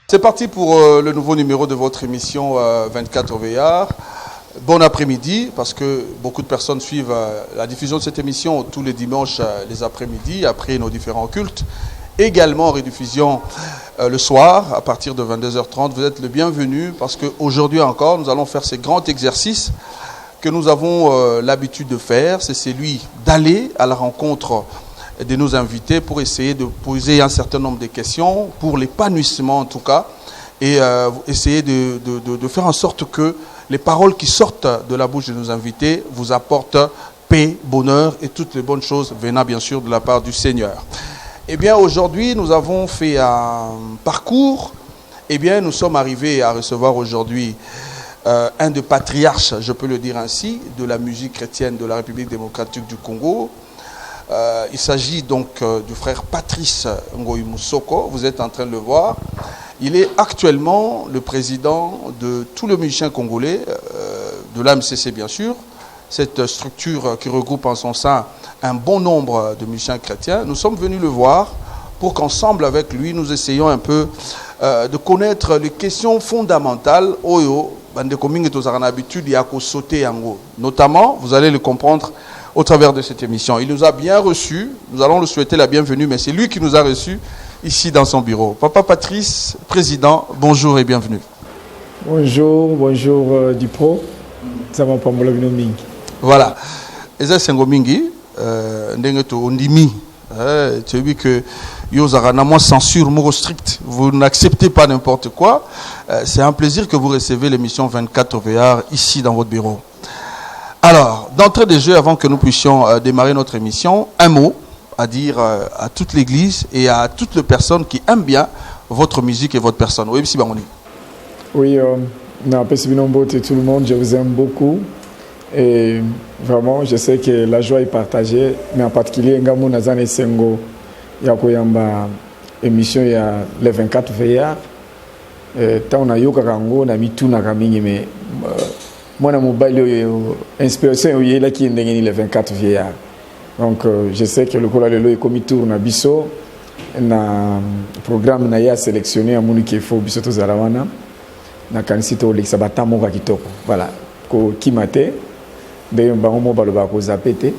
C'est parti pour le nouveau numéro de votre émission 24 VR. Bon après-midi, parce que beaucoup de personnes suivent la diffusion de cette émission tous les dimanches, les après-midi, après nos différents cultes. Également en rediffusion le soir, à partir de 22h30. Vous êtes le bienvenu, parce qu'aujourd'hui encore, nous allons faire ces grands exercices que nous avons l'habitude de faire. C'est celui d'aller à la rencontre de nos invités pour essayer de poser un certain nombre de questions, pour l'épanouissement en tout cas, et essayer de faire en sorte que les paroles qui sortent de la bouche de nos invités vous apportent paix, bonheur et toutes les bonnes choses venant bien sûr de la part du Seigneur. Eh bien aujourd'hui nous avons fait un parcours, eh bien nous sommes arrivés à recevoir aujourd'hui un des patriarches, je peux le dire ainsi, de la musique chrétienne de la République démocratique du Congo. Il s'agit donc du frère Patrice Ngoyi Moussoko, vous êtes en train de le voir. Il est actuellement le président de tous les musiciens congolais, de l'AMCC bien sûr, cette structure qui regroupe en son sein un bon nombre de musiciens chrétiens. Nous sommes venus le voir pour qu'ensemble avec lui, nous essayions un peu de connaître les questions fondamentales. Notamment, vous allez le comprendre au travers de cette émission. Il nous a bien reçus, nous allons le souhaiter la bienvenue, mais c'est lui qui nous a reçus ici dans son bureau. Papa Patrice, président, bonjour et bienvenue. Bonjour Dupro. Ça va pas mal mingi. Voilà. Eza Sengomingi, ndengeto ondimi. Tu as vu que Yozarana, moi censure, mot strict. Vous n'acceptez pas n'importe quoi. C'est un plaisir que vous recevez l'émission 24 VR ici dans votre bureau. Alors, d'entrée de jeu, avant que nous puissions démarrer notre émission, un mot à dire à toute l'église et à toutes les personnes qui aiment bien votre musique et votre personne. Oui, M. Bangoni. Oui, tout le monde, je vous aime beaucoup. Et vraiment, je sais que la joie est partagée, mais en particulier, Ngamou Nazane Sengo, Yakoyamba, émission, il y a les 24 VR. Tant on a eu Karango, on a mis tout Nakamingi, mais moi, dans mon mobile, inspiration, il y a là qui est les 24 VR. Donc, je sais que le Kola Lelo est commis tour na biso, na programme na ya sélectionné à mon qui faut biso to zarawana, na kanisito l'exabata moka kitoko. Voilà, ko kimate, de bango baloba ko zapete.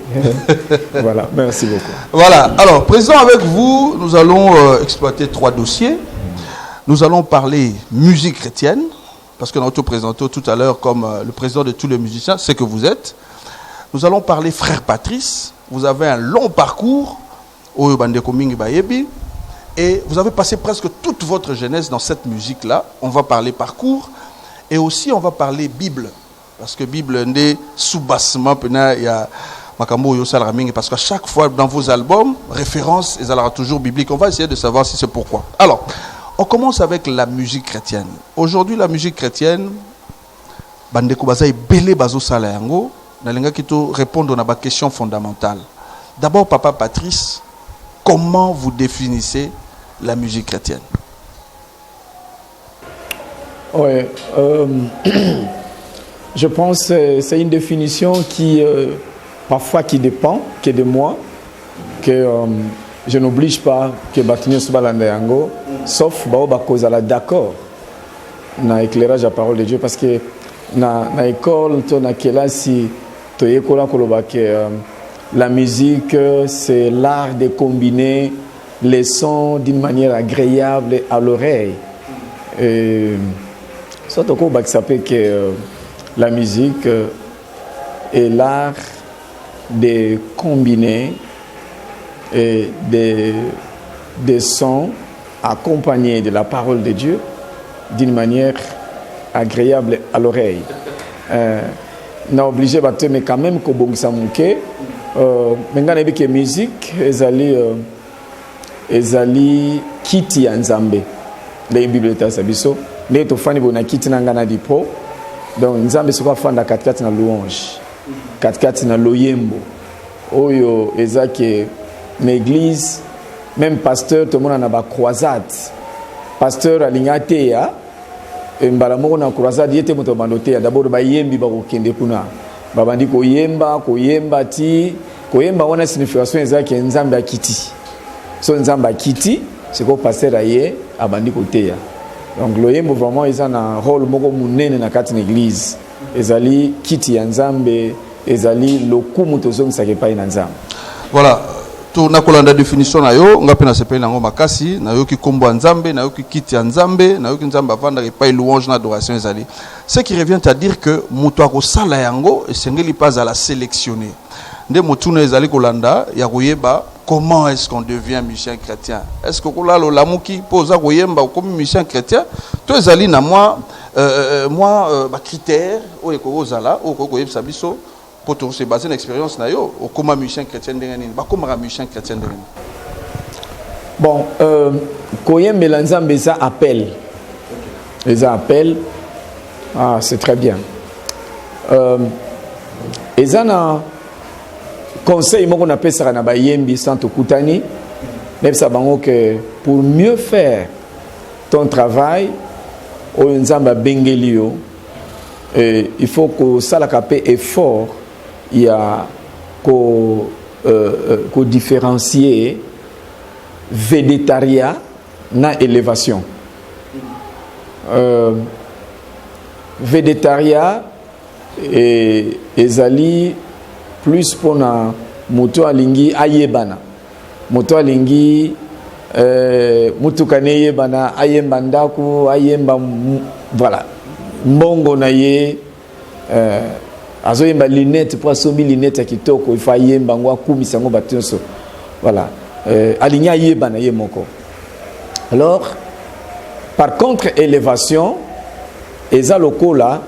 Voilà, merci beaucoup. Voilà. Alors, présent avec vous, nous allons exploiter 3 dossiers. Nous allons parler musique chrétienne, parce que nous avons présenté tout à l'heure comme le président de tous les musiciens, c'est que vous êtes. Nous allons parler frère Patrice. Vous avez un long parcours, et vous avez passé presque toute votre jeunesse dans cette musique-là. On va parler parcours, et aussi on va parler Bible, parce que Bible n'est sous-bassement, il y a parce qu'à chaque fois dans vos albums, référence, ils aura toujours biblique. On va essayer de savoir si c'est pourquoi. Alors, on commence avec la musique chrétienne. Aujourd'hui, la musique chrétienne, bandeko bazaï belé bazo salayango. Répondre à ma question fondamentale. D'abord, Papa Patrice, comment vous définissez la musique chrétienne? Oui, je pense que c'est une définition qui, parfois, qui dépend que de moi, que je n'oblige pas que Batinio Subalandayango, sauf cause à la d'accord, dans l'éclairage à la parole de Dieu, parce que dans l'école, dans la classe, la musique, c'est l'art de combiner les sons d'une manière agréable à l'oreille. Ça s'appelle que la musique est l'art de combiner des sons accompagnés de la parole de Dieu d'une manière agréable à l'oreille. On a obligé mais quand même que bon ça manque maintenant avec la musique ezali kiti ya nzambe les bible ta sabiso les to fani bona kiti na ngana dipo donc nzambe soko fanda katikati na louange katikati na loyembo oyo ezaki na église même pasteur to mona na ba croisade pasteur alingate ya mbala moko na croisade yete moto bandote ya d'abord ba yembi ba kokende kuna babandi koyemba ti koyemba wana signification ezaki nzambe akiti so nzambe akiti c'est ko passer aye abandi koteya donc loyembo vraiment eza na rôle moko munene na kati na église ezali kiti ya nzambe ezali lokumu tozongisa ke pai na nzambe. Voilà, tuna kolanda définition na yo nga pe na sepeli nango makasi na yo ki kombo ya nzambe na yo ki kiti ya nzambe na yo ki nzambe avanda ke pai louange na adoration ezali. Ce qui revient à dire que moto akosala yango esengeli pas à la sélectionner. Nde motuna ezali kolanda ya koyeba comment est-ce qu'on devient musicien chrétien. Est-ce que kola lo lamuki poza koyemba comme musicien chrétien to ezali na moi ba critère o ekozala o koyebisa biso pour se baser une expérience na yo au comment musicien chrétien ndengeni ba comment musicien chrétien ndengeni. Bon koyembela nzambe ça appel. Les appels ah c'est très bien. Ezana conseil moko na pesa na bayembi santo kutani même ça bango que pour mieux faire ton travail o nzamba bengelio il faut que ça la capé effort il y a qu'au différencier végétariat na élévation végétariat et ezali plus pour na moto alingi ayebana moto alingi mutukane yebana ayemba ndaku ayemba voilà mbongo na ye azoyemba lunette pour asombi lunette kitoko il faut ayemba ngwa kumisa ngo batonso voilà alingi ayebana ye moko. Alors par contre élévation eza lokola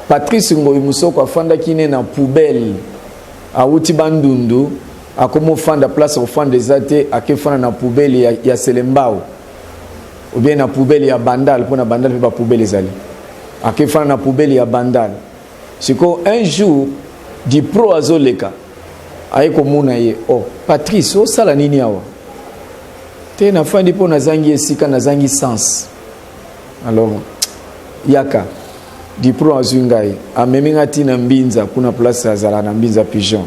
Patrice Ngoyi Musoko afanda kine na poubelle awuti bandundu akomo fanda place au fond des athées akefana na poubelle ya Selembao ou bien na poubelle ya Bandal pour na Bandal pe ba poubelle ezali akefana na poubelle ya Bandal siko un jour di pro azoleka ayeko mona ye oh Patrice o sala nini awa te na fandi po na zangi esika na zangi sens alors yaka di pro azungai ameminga tina mbinza kuna place azala na mbinza pigeon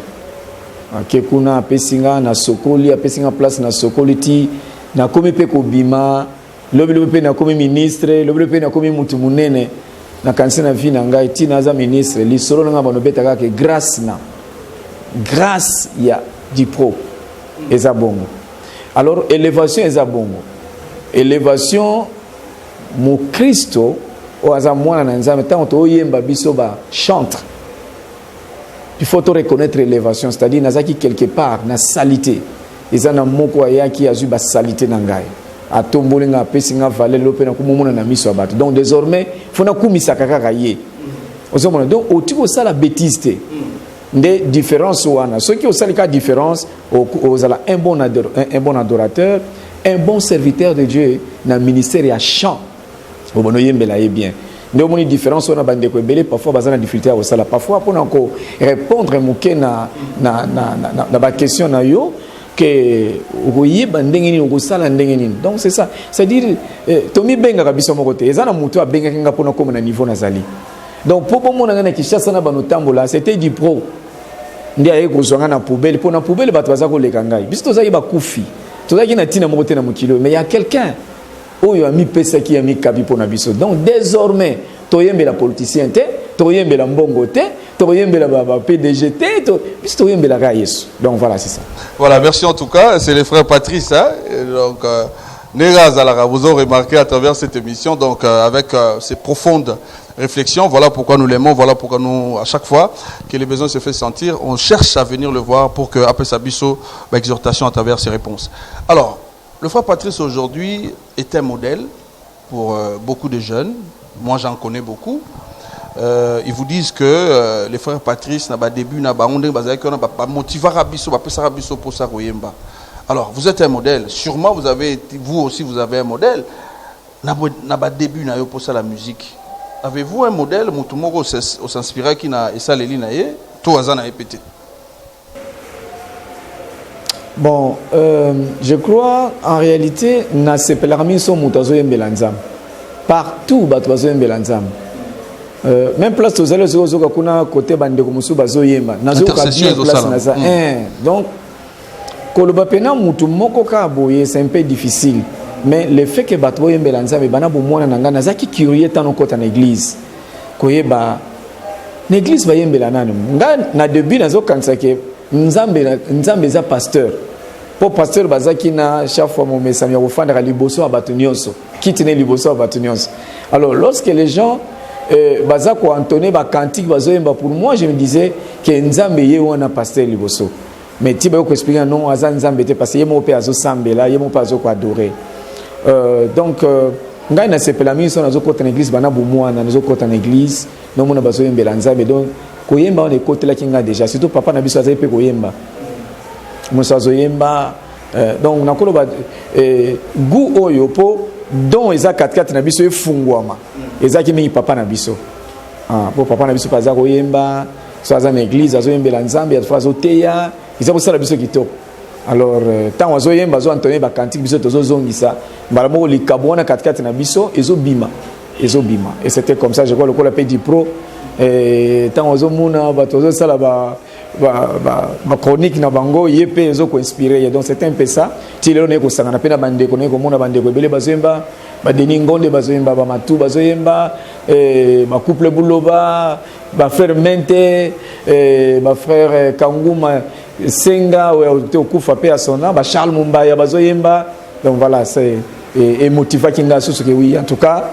ake kuna apesinga na sokoli apesinga place na sokoli ti na komi pe ko bima lobi pe na komi ministre lobi pe na komi mutu munene na kanisa na vie na ngai ti na za ministre li solo nga bano betaka ke grâce ya di pro eza bongo. Alors élévation eza bongo élévation mo Kristo o aza mwana na nzambe tant to yemba biso ba chantre il faut to reconnaître l'élévation c'est-à-dire nazaki quelque part na salité ezana moko ayaki azu ba salité na ngai atombolinga pesinga valeur lopena kumomona na miso abato donc désormais fona kumisa kaka ye ozomona donc otiko sala bêtise te nde différence wana ceux qui osalika différence ozala un bon adorateur un bon serviteur de Dieu na ministère ya chant obono yembela ye bien nde moni différence wana bande ko ebele parfois bazana difficulté au sala parfois pour encore répondre moké na ba question na yo que okoyeba ndenge nini okosala ndenge nini donc c'est ça c'est dire tomi benga kabiso moko te ezana mutu abenga kinga pona koma na niveau nazali donc pour mona na Kinshasa na banotambola c'était du pro ndi aye kozwanga na poubelle pona poubelle bato bazako leka ngai biso tozaki bakufi tozaki na tina moko te na mokilo mais il y a quelqu'un oyo ami pesa ki ami kabi pona biso donc désormais toyembela politicien te toyembela mbongo te toyembela ba PDG te biso toyembela ka Yesu donc voilà c'est ça. Voilà, merci en tout cas, c'est le frère Patrice hein? Donc vous avez remarqué à travers cette émission donc avec ces profondes réflexions, voilà pourquoi nous l'aimons, voilà pourquoi nous à chaque fois que les besoins se fait sentir, on cherche à venir le voir pour que après sa biso exhortation à travers ses réponses. Alors le frère Patrice aujourd'hui est un modèle pour beaucoup de jeunes. Moi, j'en connais beaucoup. Ils vous disent que les frères Patrice n'a pas début, n'a pas motivé pour ça. Alors, vous êtes un modèle. Sûrement, vous aussi, vous avez un modèle. N'a pas début pour ça la musique. Avez-vous un modèle, Moutoumoro, au s'inspirer qui n'a et ça les lignes tout hasard n'a répété. Bon, je crois en réalité, na se pelarmi son moutazo yembelanzam. Partout, batozo yembelanzam. même place tozali ozoka kuna côté bandeko mosusu bazoyemba nazoka bien place naza donc koloba pena mutu moko ka boye c'est un peu difficile mais le fait que bato boyembela nzambe bana bomwana nanga nazaki curieux tano kota na église koyeba na église bayembela nani nga na début nazokanisa ke nzambe za pasteur pour pasteur bazaki na chaque fois mon message ya kofandaka liboso ya bato nyonso kitine liboso ya bato nyonso. Alors lorsque les gens baza ko entonner ba cantique bazoyemba, pour moi je me disais que nzambe ye wana pasteur liboso, mais tiba ko expliquer non aza nzambe te parce que yemo pe azo sambela yemo pa azo ko adorer. Donc ngai na sepela miso nazo kota na église bana bomwana nazo kota na église no mona bazoyembela nzambe, donc koyemba on ekotela kinga déjà surtout papa na biso azayi pe koyemba mosazo yemba. Donc nakolo ba gu oyo po don eza 4 na biso efungwama ezaki mingi papa na biso po papa na biso paza koyemba so aza na église azoyembela nzambe ya fois azoteya eza kosala biso kitoko. Alors tant azoyemba zo antonner ba cantique biso tozozongisa mbala moko likabo na 4 na biso ezobima et c'était comme ça je crois le ko la paix du pro tant azomuna ba tozosala ba chronique na bango yepe ezo ko inspirer, donc c'est un peu ça ti lelo ne ko sangana pena bande ko ne ko mona bande ko ebele bazoyemba ba Denis Ngonde bazoyemba ba Matu bazoyemba ba couple Buloba ba frère Mente ba frère Kanguma Senga ou kufa pe à son ba Charles Mumbaya bazoyemba. Donc voilà, c'est motivant kinga sous que oui, en tout cas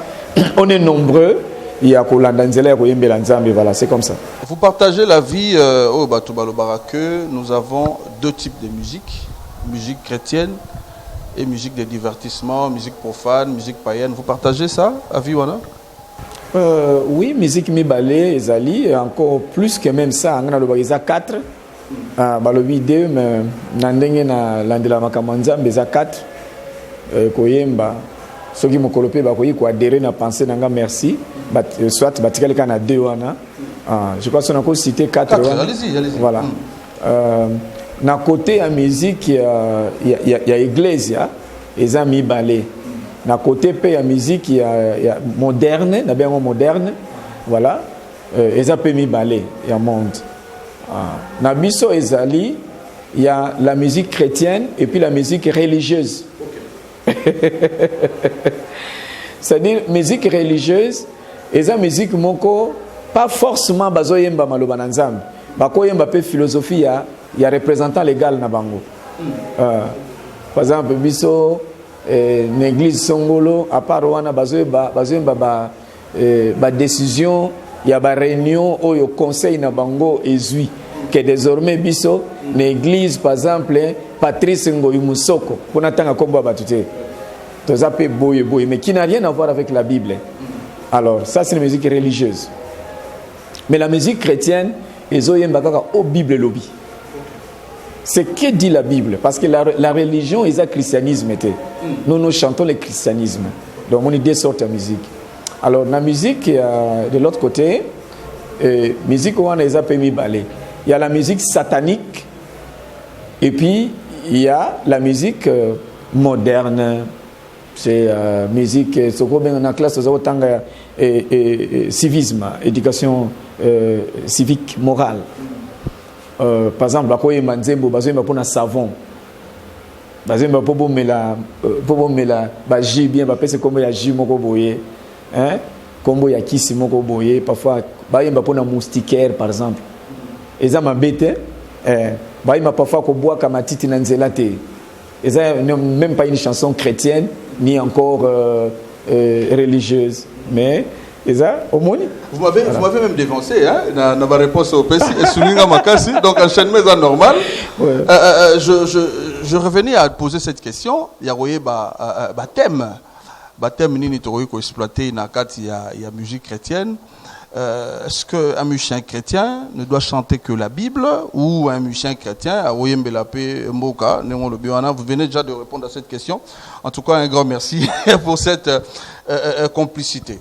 on est nombreux. Voilà, c'est comme ça. Vous partagez la vie au Batouba Lobarake. Nous avons 2 types de musique chrétienne et musique de divertissement, musique profane, musique païenne. Vous partagez ça à Viwana? Oui, musique mi-balé, ezali, encore plus que même ça. On a le 4, balobi 2, mais nandenge na landela makamanza mbeza 4, koyemba. Ceux qui m'ont colopé, ils adhéré na pensée nanga merci. Soit batikali kana 2 wana. Je crois qu'on a encore cité 4. Allez-y. Voilà. Na côté à musique il y a Iglesia, les amis ballet. Na côté pe à musique il y a moderne, na bien moderne. Voilà. Les amis ballet, il y a monde. Na biso ezali, il y a la musique chrétienne et puis la musique religieuse. C'est-à-dire musique religieuse et la musique moko pas forcément bazoyemba maloba na nzambe bakoyemba pe philosophie ya représentant légal na bango. Par exemple biso l'église Songolo à part wana bazoyemba ba décision ya ba réunion au conseil na bango ezui que désormais biso l'église par exemple Patrice Ngoyi Musoko pour atanga komba batute tozape boye mais qui n'a rien à voir avec la Bible. Alors ça c'est la musique religieuse, mais la musique chrétienne ezoyemba kaka au Bible lobby. C'est que dit la Bible, parce que la religion est le christianisme. Nous chantons le christianisme, donc on a 2 sortes de musique. Alors la musique de l'autre côté, musique on a permis ballet. Il y a la musique satanique et puis il y a la musique moderne. C'est musique, c'est comme dans la classe civisme, éducation civique, morale. Par exemple, bakoye manzembo bazoyemba pona savon. Bazemba pobo mela ba ji bien ba pese kombo ya ji moko boye. Hein? Kombo ya kisi moko boye, parfois bayemba pona moustiquaire par exemple. Eza mabete bayemba parfois ko bois ka matiti na nzela te. Eza même pas une chanson chrétienne ni encore religieuse, mais au moins. Vous m'avez même dévancé, hein, dans ma réponse au PC, et souligné Makassi, donc enchaînement est normal. Ouais. Je revenais à poser cette question. Il y a thème nini toroyi ko exploiter na kati il y a musique chrétienne. Est-ce qu'un musicien chrétien ne doit chanter que la Bible ou un musicien chrétien vous venez déjà de répondre à cette question. En tout cas, un grand merci pour cette complicité.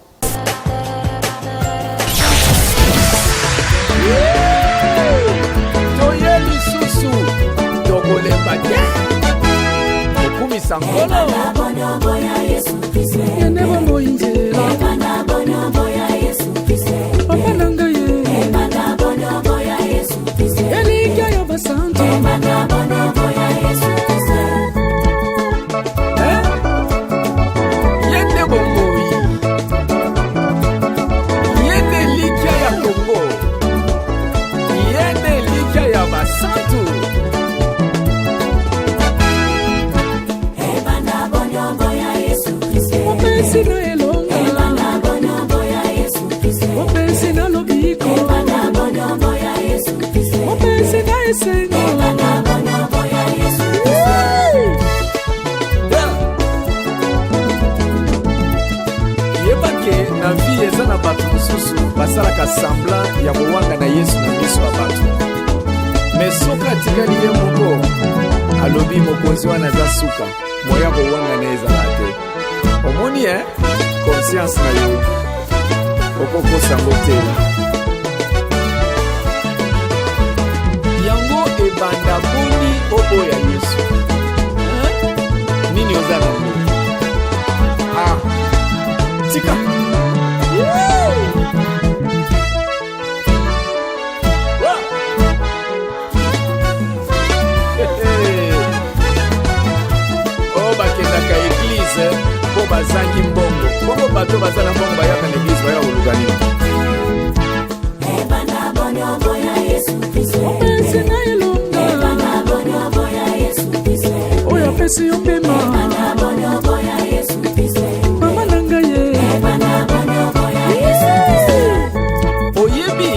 ya basantu. Opesi na elonga, opesi na lobiko, opesi na esengo. Yebake na vie eza na bato mosusu basalaka semblant ya kowanga na Yesu na miso ya bato. Me soki atikali ye moko alobi mokonzi wana aza suka, moya kowanga na ezala te. Omoni conscience na yo okokosango te. Yango ebanda boni oboya Yesu. Nini oza nango? Tika. Oh, bakendaka eglise po bazangi mbongo. Bongo bato bazana mbongo bayaka na eglise baya olugani. Opesi na elonga, oyo apesi yo pema. Mama nanga ye. Oyebi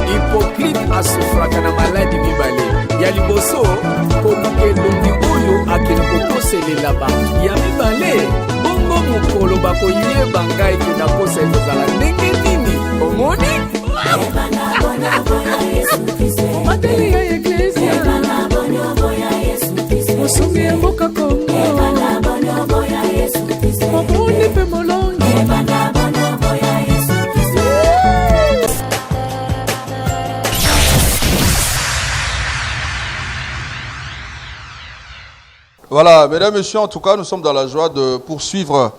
hypocrite asufraka na maladi mibale. Ya liboso koluka elongi oyo akende kokoselela ba. Ya mibale bongo mokolo bakoyeba ngai ke nakosa ekozala ndenge nini. Omoni? Mateli ya eklesia, mosungi ya mboka Kongo, mobuni pe molongi. Voilà, mesdames et messieurs, en tout cas, nous sommes dans la joie de poursuivre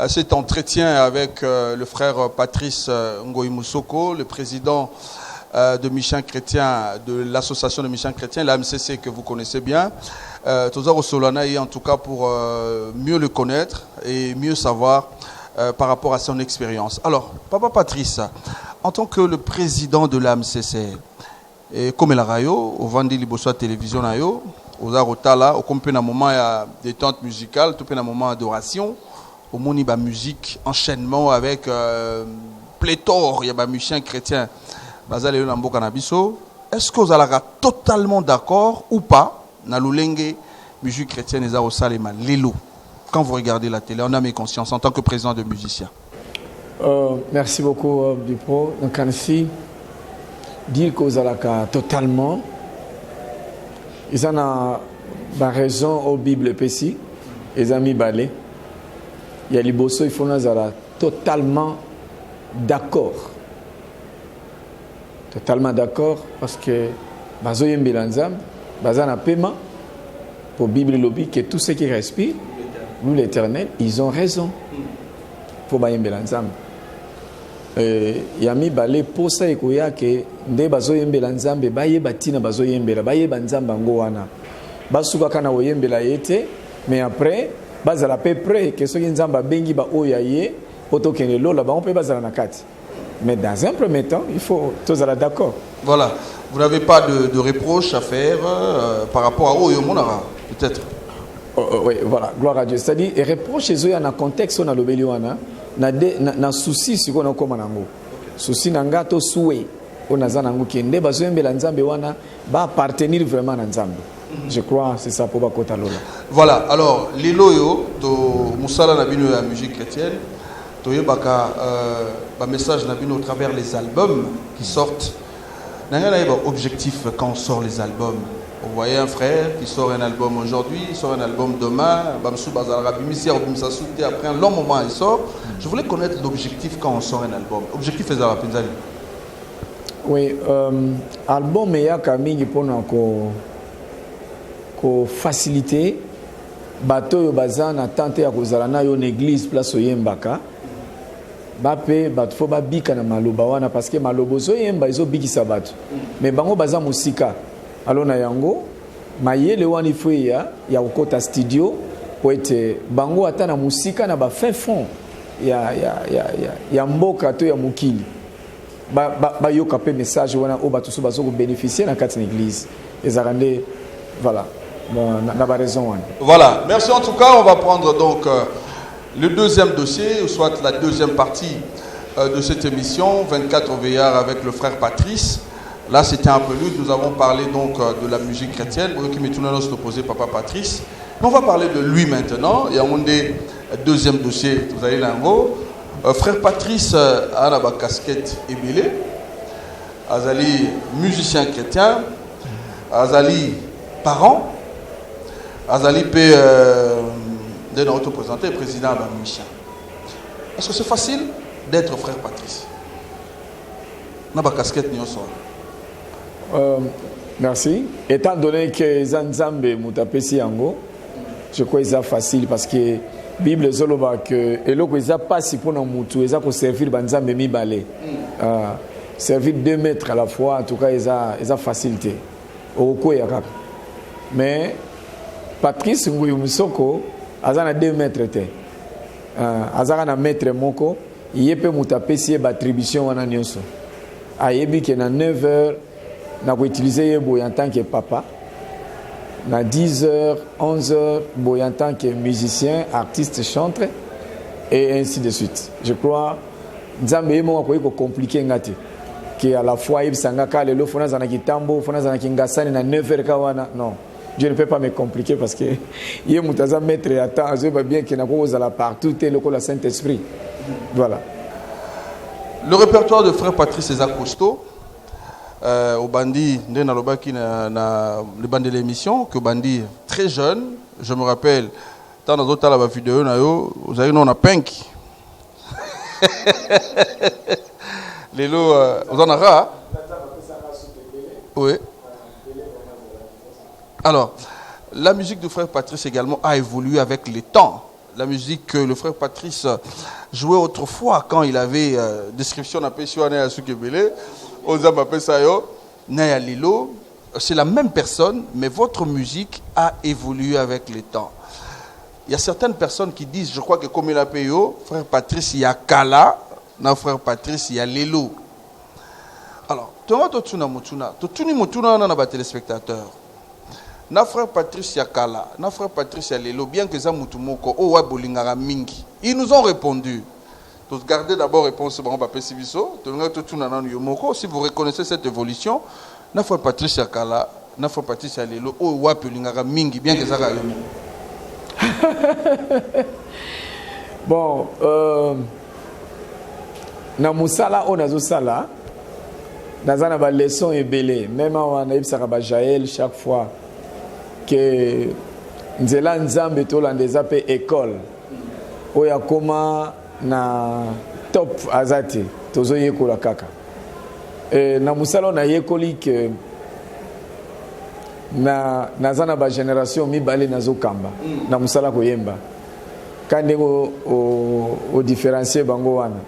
cet entretien avec le frère Patrice Ngoyi Moussoko, le président de Mission Chrétien, de l'association de Mission Chrétien, la MCC que vous connaissez bien. Tozaro Solana et en tout cas pour mieux le connaître et mieux savoir par rapport à son expérience. Alors, Papa Patrice, en tant que le président de la MCC, et comme la rayo, au Vandi Liboso télévision nayo, aux Arotala, au compé un moment de détente musicale, tout un moment d'adoration, au moniba musique, enchaînement avec pléthore, il y a des musiciens chrétiens. Est-ce que vous allez totalement d'accord ou pas dans l'Olenge musique chrétienne et au Salema Lelo? Quand vous regardez la télé, on a mes consciences en tant que président de musicien. Merci beaucoup, Dupro. Donc, ainsi, dire que vous allez totalement, ils ont la raison au Bible PC, ils ont mis balai. Il y a les bossos, il faut nous totalement d'accord. Totalement d'accord parce que bazoyem belanzam, bazana paiement pour Bible lobby que tous ceux qui respirent, nous l'Éternel, ils ont raison. Pour bayem belanzam. Yami balé pour ça ekoya que nde bazoyem belanzam be baye batina bazoyem bela baye banzamba ngowana. Basuka kana woyem bela yete mais après bazala peu près que ceux qui nzamba bengi ba oyaye otokene lola ba on peut bazala nakati. Mais dans un premier temps, il faut tous être d'accord. Voilà. Vous n'avez pas de reproches à faire par rapport à Oyomonara, peut-être. Oui, voilà. Gloire à Dieu. C'est-à-dire, les reproches chez eux, dans un contexte, on a le béliouana, na souci, si on a comme un souci, n'a to souhait, on a zanango qui est besoin de l'anzambe wana, va appartenir vraiment à l'anzambe. Je crois c'est ça pour Bakota Lola. Voilà. Alors, les loyaux de Moussala Nabino la musique chrétienne. Un message au travers les albums qui sortent. Il y a un objectif quand on sort les albums. Vous voyez un frère qui sort un album aujourd'hui, il sort un album demain. Après un long moment, il sort. Je voulais connaître l'objectif quand on sort un album. Objectif est à Pinzali. Oui, album est à Camille pour nous faciliter. Bateau yo bazana tante ya kozalana yo église place oyembaka. Bape batfo ba bika na maloba wana parce que malobo zo yemba izo bikisa bato mais bango baza musika alona yango mayele wani fuya ya ukota studio po ete bango ata musika na ba fin fond ya mboka to ya mukili ba yoka pe message wana o batusu bazoko bénéficier na kati l'église ezarande voilà na ba raison wana. Voilà, merci en tout cas. On va prendre donc le deuxième dossier, ou soit la deuxième partie de cette émission 24 OVR avec le frère Patrice. Là, c'était un prélude. Nous avons parlé donc de la musique chrétienne. Papa Patrice. On va parler de lui maintenant. Il y a un deuxième dossier. Vous allez là en haut. Frère Patrice a la casquette ébélée. Azali musicien chrétien. Azali parent. Azali peut d'un auto-présenté président de la mission. Est-ce que c'est facile d'être frère Patrice? On a la casquette ni merci. Étant donné que Zanzambe Moutapesi Yango, je crois que c'est facile parce que la Bible dit que eloko eza pasi pour mutu eza ko servir banzambe mibale. Servir 2 mètres à la fois, en tout cas eza facilité. Oko ya kaka. Mais Patrice Nguyu Musoko azana 2 mètres te. Azana na mètre moko, yepe Moutapesi ba attribution wana nyonso. Ayebi ke na 9h na ko utiliser yebo en tant que papa. Na 10h, 11h, boy en tant que musicien, artiste, chanteur, et ainsi de suite. Je crois Nzambe yemo ko compliqué ngati. Que à la fois il sanga ka lelo fona zana kitambo, fona zana kingasani na 9h kawana. Non. Je ne peux pas me compliquer parce que yé mutaza mettre à temps, je veux bien que na ko la partout et le Saint-Esprit. Voilà. Le répertoire de frère Patrice est costaud. Au bandi, le bandi de l'émission, que bandi très jeune, je me rappelle, dans notre la vidéo, vous avez on a pink. Les lots, vous en avez. Oui. Alors, la musique du frère Patrice également a évolué avec le temps. La musique que le frère Patrice jouait autrefois quand il avait description à Soukebele. C'est la même personne, mais votre musique a évolué avec le temps. Il y a certaines personnes qui disent, je crois que comme il a payé, frère Patrice, il y a Kala, non, frère Patrice, il y a Lelo. Alors, tu as téléspectateurs. Na frère Patrice, il y a Kala, na frère Patrice, il y a Lelo, bien que ça mutumoko, oh ouais, bolingara mingi. Ils nous ont répondu. Donc, gardez d'abord réponse si vous reconnaissez cette évolution, na frère Patrice Yakala, na frère Patrice Alelo, oh wapulingara mingi, bien que ça bon, na musala o nazo sala, nazana ba leçon ebele, même on a ibsaka ba Jaël chaque fois que nzela nzambe to landeza pe école. Oya koma na top azati tozo yekola kaka na musala na yekoli ke na nazana ba génération mibale nazo kamba na musala ko yemba kande o différencier bango wana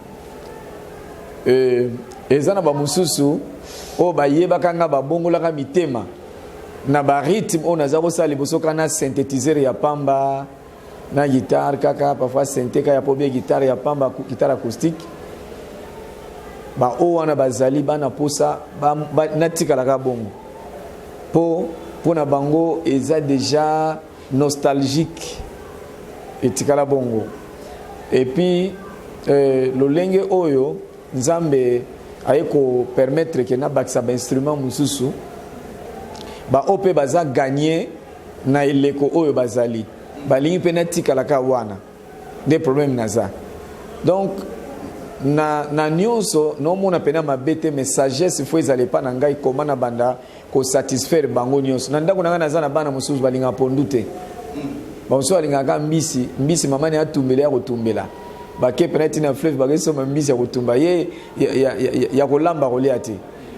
ezana ba mususu o ba yeba kanga ba bongola ka mitema na ba rythme on nazako sala liboso kana synthétiseur ya pamba na guitare kaka parfois synthé kaya po bien guitare ya pamba guitare acoustique ba o wana bazali bana posa ba natika la ka bongo po na bango eza déjà nostalgique etikala bongo et puis lolenge oyo nzambe ayeko permettre que na bakisa ba instrument mususu ba ope baza gagner na eleko oyo bazali balingi penatika la kawana des problèmes naza donc na nyonso no mona pena mabete mais sagesse faut ezale pa na ngai koma na banda ko satisfaire bango nyonso na ndako na naza na bana mususu balinga pondute banso balinga ka mbisi mama ne atumbela ya kotumbela bake penati na fleuve bakeso mbisi ya kotumba ye ya kolamba koliati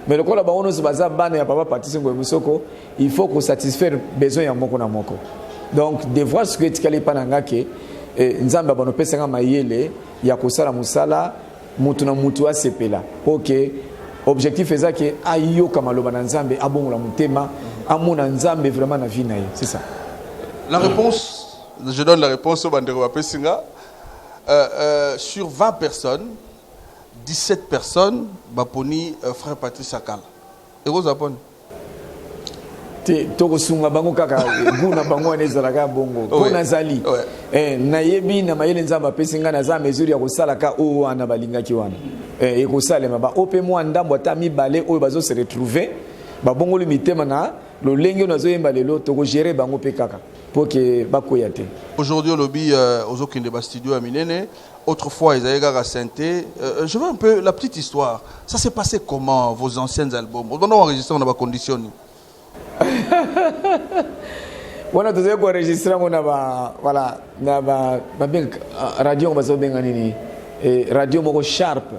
mais le kola bango no baza bana ya papa Patrice Nguyu Musoko il faut ko satisfaire besoin ya moko na moko. Donc, de voir ce que tu as pananga ke nzamba bano pesanga mayele ya kosala musala mutu na mutu a sepela. OK. Objectif est que ayo kamaloba na nzambe abongola mutema amona nzambe vraiment na vie na ye. C'est ça. La réponse, je donne la réponse au bandero pesinga. Sur 20 personnes, 17 personnes, Baponi, frère Patrice Akala. Et vous apprenez? Toko sunga bango kaka guna bango nezalaka bongo kona zali nayebi na mayele nzamba pesinga na za mesure ya kosalaka o wana balingaki wana e kosalema ba ope mo ndambo ata mibale oyo bazo se retrouver ba bongo le mitema na lo lenge nazo yemba lelo toko gérer bango pe kaka pour que bakoya te. Aujourd'hui au lobby aux okinde ba studio à Minene, autrefois ils avaient à Sainté. Je veux un peu la petite histoire. Ça s'est passé comment vos anciens albums? On doit enregistrer dans ba conditions. Wana tuzoe ko enregistrer mona ba voilà na ba radio bazo benga nini radio moko sharp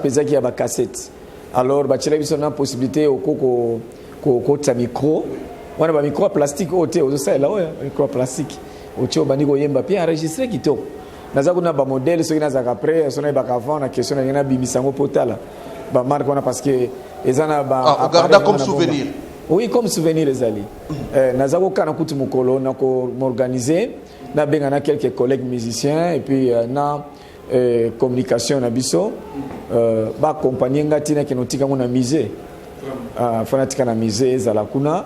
ezaki ya ba cassette. Alors ba tshela biso na possibilité okoko ko ta micro wana ba micro plastique ote ozo la oya micro plastique ote obandi ko yemba puis enregistrer kitoko naza kuna ba modèle soki naza après sona ba avant na question na bimisango potala ba marque wana parce que ezana ba garda comme souvenir. Oui, comme souvenir les alliés. Nazako kana kuti mukolo na ko m'organiser na benga na quelques collègues musiciens et puis na communication na biso ba accompagner ngati na kinotika ngona musée. Fanatika na musée za la kuna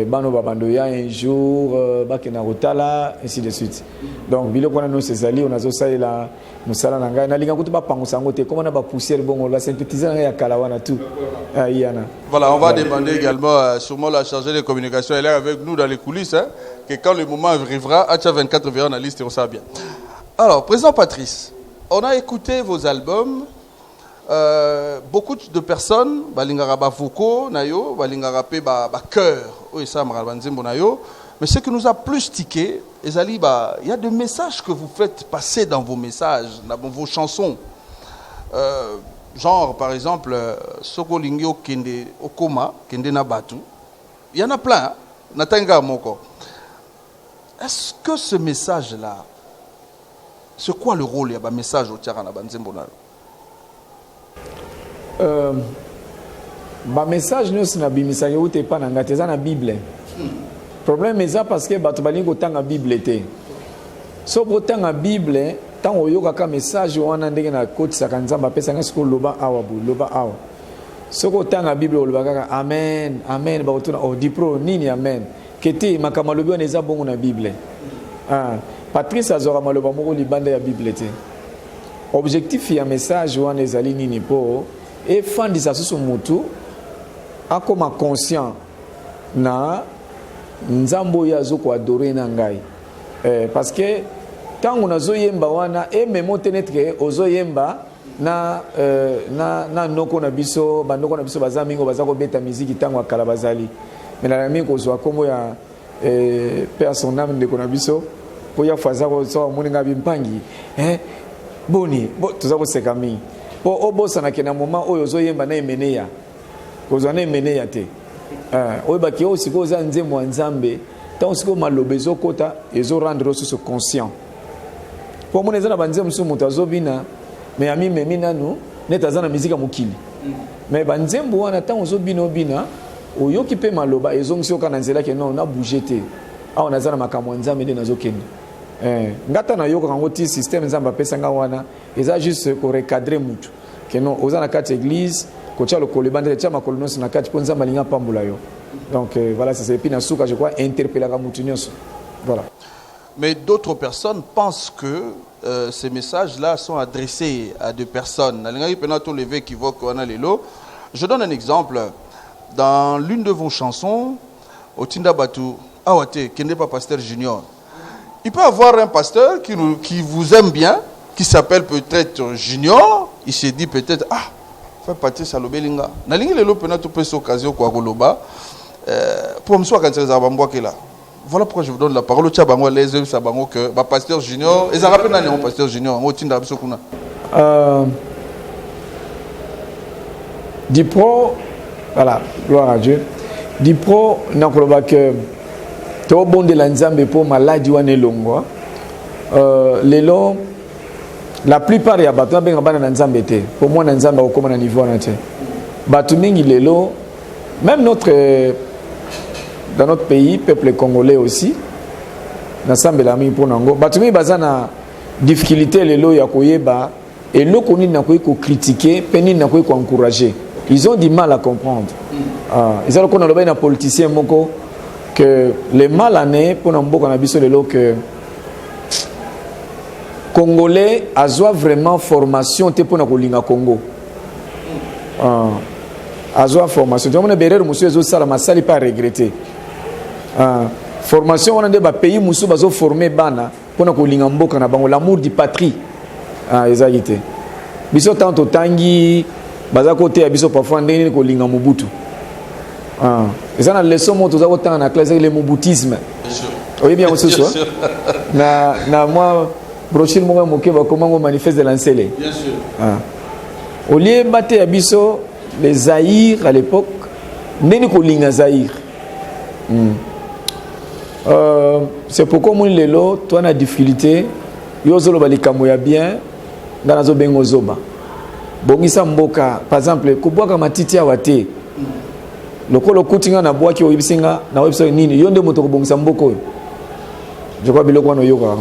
bano babandoya un jour ba kena rotala ainsi de suite. Donc biloko na no ces alliés on azo salela musala na ngai na linga kuti ba pangusa ngote comment na ba poussière bongo ba synthétiser ya kalawana tout. Voilà, on va demander également sûrement la chargée de communication, elle est avec nous dans les coulisses, hein, que quand le moment arrivera, Acha 24 verra la liste et on sera bien. Alors, président Patrice, on a écouté vos albums, beaucoup de personnes, Balingaraba Foucault, Nayo, Balingarapé Cœur, oui, ça, Maralbanzimbo Nayo, mais ce qui nous a plus tiqué, il y a des messages que vous faites passer dans vos messages, dans vos chansons. Genre, par exemple, Sokolingyo Kende Okoma, Kende Nabatu. Il y en a plein, Natanga Moko. Est-ce que ce message-là, c'est quoi le rôle? Il y a un message au Tiara Nabanzembona. Le message, nous, c'est pas dans la Bible. Le problème est parce que tu vas dans la Bible. Si tu as la Bible, tant que tu as un message, on a un côté de la Nzamba, tu as un loba awa. Si tu as la Bible, tu as Amen, Amen, Dipro, Nini, Amen. Kete, makamalobi on eza bongo na Bible. Patrice azora maloba moko libanda ya Bible te. Objectif ya message wana ezali nini po e fandisa susu mutu akoma conscient na nzambo ya zoko adorer na ngai. Parce que tango nazoyemba wana e memo tenetre ozoyemba na noko na biso bandoko na biso bazamingo bazako beta musique tango akala bazali. Mais la mimi kozwa kombo ya père son âme ndeko na biso po ya faza ko so moninga bimpangi boni bo tuzako sekami po obosa na kena moment oyo zoyemba na emeneya kozwa na emeneya te oyo baki osiko za nzembo nzambe tant osiko malobezo kota ezo rendre so conscient po moneza na banzembo so moto azobina mais ami memi nanu neta na musique mokili mais banzembo wana tant ozobina obina oyoki pe maloba ezongisi okana nzela ke non na bouger te awa nazana makambo nzambe nde nazokende ngata na yoka kango ti système nzambe apesa nga wana eza juste ko recadrer mutu ke non oza na kati église ko tia lokolo bande tia makolo nyonso na kati po nzambe alinga pambola yo donc voilà c'est ça et puis na suka je crois interpeller ka mutu nyonso voilà. Mais d'autres personnes pensent que ces messages-là sont adressés à des personnes. Je donne un exemple. Dans l'une de vos chansons, Otinda Batu, Awate, qui n'est pas pasteur junior, il peut y avoir un pasteur qui vous aime bien, qui s'appelle peut-être Junior, il s'est dit peut-être, fais partie de Salobelinga. Nalingi lelo pena tout peut s'occasion quoi Goloba, pour me soit quand c'est Zabamboa qui est là. Voilà pourquoi je vous donne la parole au Tchabango, les hommes Sabango, que pasteur junior, et ça rappelle un pasteur junior, Otinda Bsokuna. Dipro, voilà, gloire à Dieu. Dipro, nakoloba que to bon de l'anzambe pour maladie wane longwa. Lelo, la plupart ya batu benga bana nanzambe te. Pour moi nanzambe au comme na niveau na te. Batu mingi lelo, même dans notre pays, peuple congolais aussi, n'ensemble la mi pour nango. Batu mingi bazana difficulté lelo ya koyeba et le qu'on n'a pas critiquer, peine n'a pas encourager. Ils ont du mal à comprendre. Ils ont qu'on a le politicien moko que les mal années pour un beau cannabis de l'eau que Congolais a vraiment formation te pour na Congo. A formation. Tu vois, on monsieur ça la sali pas regretter. Formation on a des pays musu bazo formé bana pour na kolinga mboka na bango l'amour du patrie. Ezalité. Biso tanto tangi baza côté ya biso parfois ndeni kolinga Mobutu. Ils ont la leçon moto za autant na classe le mobutisme. Oui bien ce soir. Na moi brochure mo moke ba comment on manifeste de l'encelé. Bien sûr. Au lieu battre ya biso les Zaïre à l'époque ndeni kolinga Zaïre. C'est pourquoi mon lelo toi na difficulté yo zolo balikambo ya bien dans zo bengo zoba. Bongisa mboka par exemple kubwaka matiti ya wate. Lokolo kutinga na bwaki oyibisinga na website nini yonde moto kobongisa mboko. Je crois biloko wana yoka.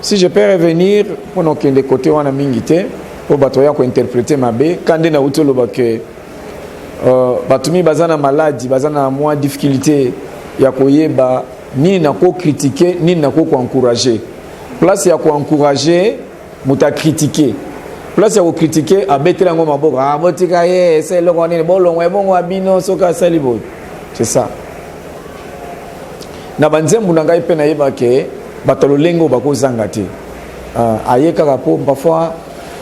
Si je peux revenir pour nos kende côté wana mingité pour batoya ko interpréter mabe kande na utolo bake batumi bazana maladie bazana moins difficulté ya koyeba ni na ko critiquer ni na ko encourager. Place ya ko encourager muta critiquer. Place ya ko critiquer abetela ngoma maboko botika ye c'est le konene bolongo ebongo abino soka salibo. C'est ça. Na banzembu na ngai pe na yeba ke batalo lengo bako zangati. Ayeka kapo parfois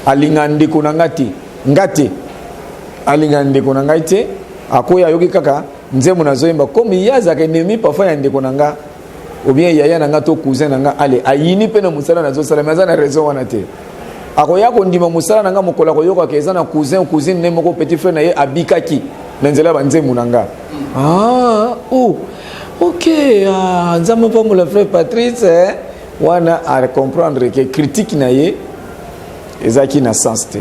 alingande konangati ngati alingande konangati akoya yoki kaka nzemu nazoyemba comme yaza ke nemi parfois ya ndeko nanga ou bien yaya nanga to cousin nanga ale ayini pe na musala nazo sala mais na raison wana te akoya ko ndima musala nanga mokola ko yoka ke ezana cousin cousine ne moko petit frère na ye abikaki nzela ba nzemu nanga OK nzamo pa mo le frère Patrice wana a comprendre que critique na ye ezaki na sens te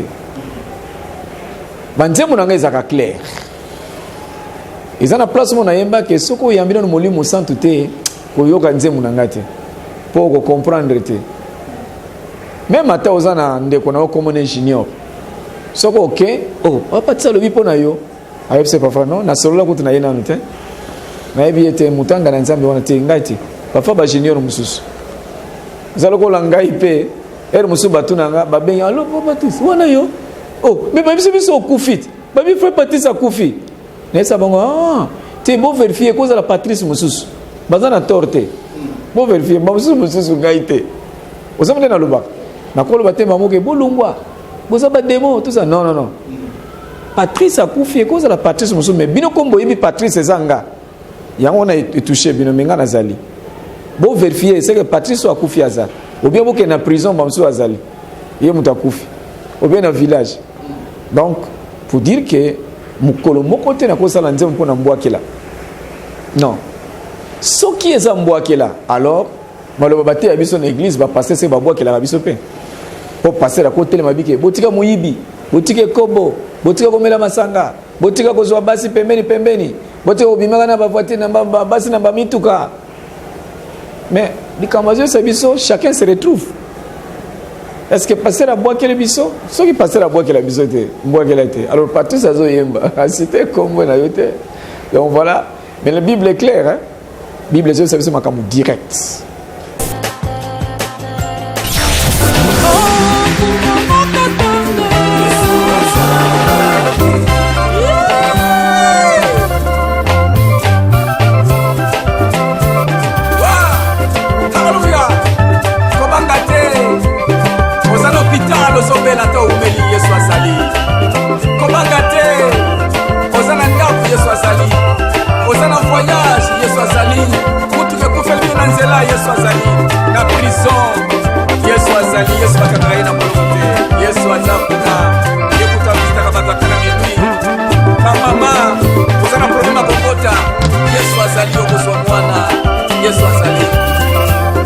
banzemu nanga ezaka clair. Ils ont la place mon ayemba que ce qu'on y a mis dans le molimo sans tout est qu'on y a organisé mon angate pour comprendre te. Même à ta osana de qu'on a comme un ingénieur. Ce qu'on ok pas ça le bipo na yo. Avec c'est parfois non na solo la kuti na yena nute. Na ebi ete mutanga na nzambe wana te ngati. Parfois ba ingénieur mususu. Zalo ko langa ipe musu batuna nga ba ben allo papa tous wana yo. Mais ba biso kufit. Ba bi frère Patrice a kufi. Nessa bango te bon vérifier cause la Patrice mususu bazana torte bon vérifier mususu ngaite osamene na loba na kolo bate mamoke bolungwa bozaba démon tout ça non Patrice a confié cause la Patrice mususu mais bino kombo yibi Patrice zanga yango na touché bino menga na zali bon vérifier c'est que Patrice a confié za ou bien boke na prison bamsu azali ye mutakufi ou bien na village donc pour dire que mukolo moko te na kosala nzembo mpona mbwakela non soki eza mbwakela alors maloba bate ya biso na église ba passer se ba bwakela ba biso pe po passer la côté mabike botika muyibi botika kobo botika komela masanga botika kozwa basi pembeni botika obimaka na ba voiture na ba basi na ba mituka mais likambazo sa biso chacun se retrouve. Est-ce que passer la boîte le biseau? Ceux qui passaient la boîte la biseau était. Alors partout ça zoyemba. C'était comme on a été. Donc voilà. Mais la Bible est claire. Hein? La Bible est c'est ma direct. Yesu azali na prison Yesu azali Yesu bakakaina molote Yesu azakuna yekuta vita kabata kana minui mama uzana problema kokota Yesu azali okozwa mwana Yesu azali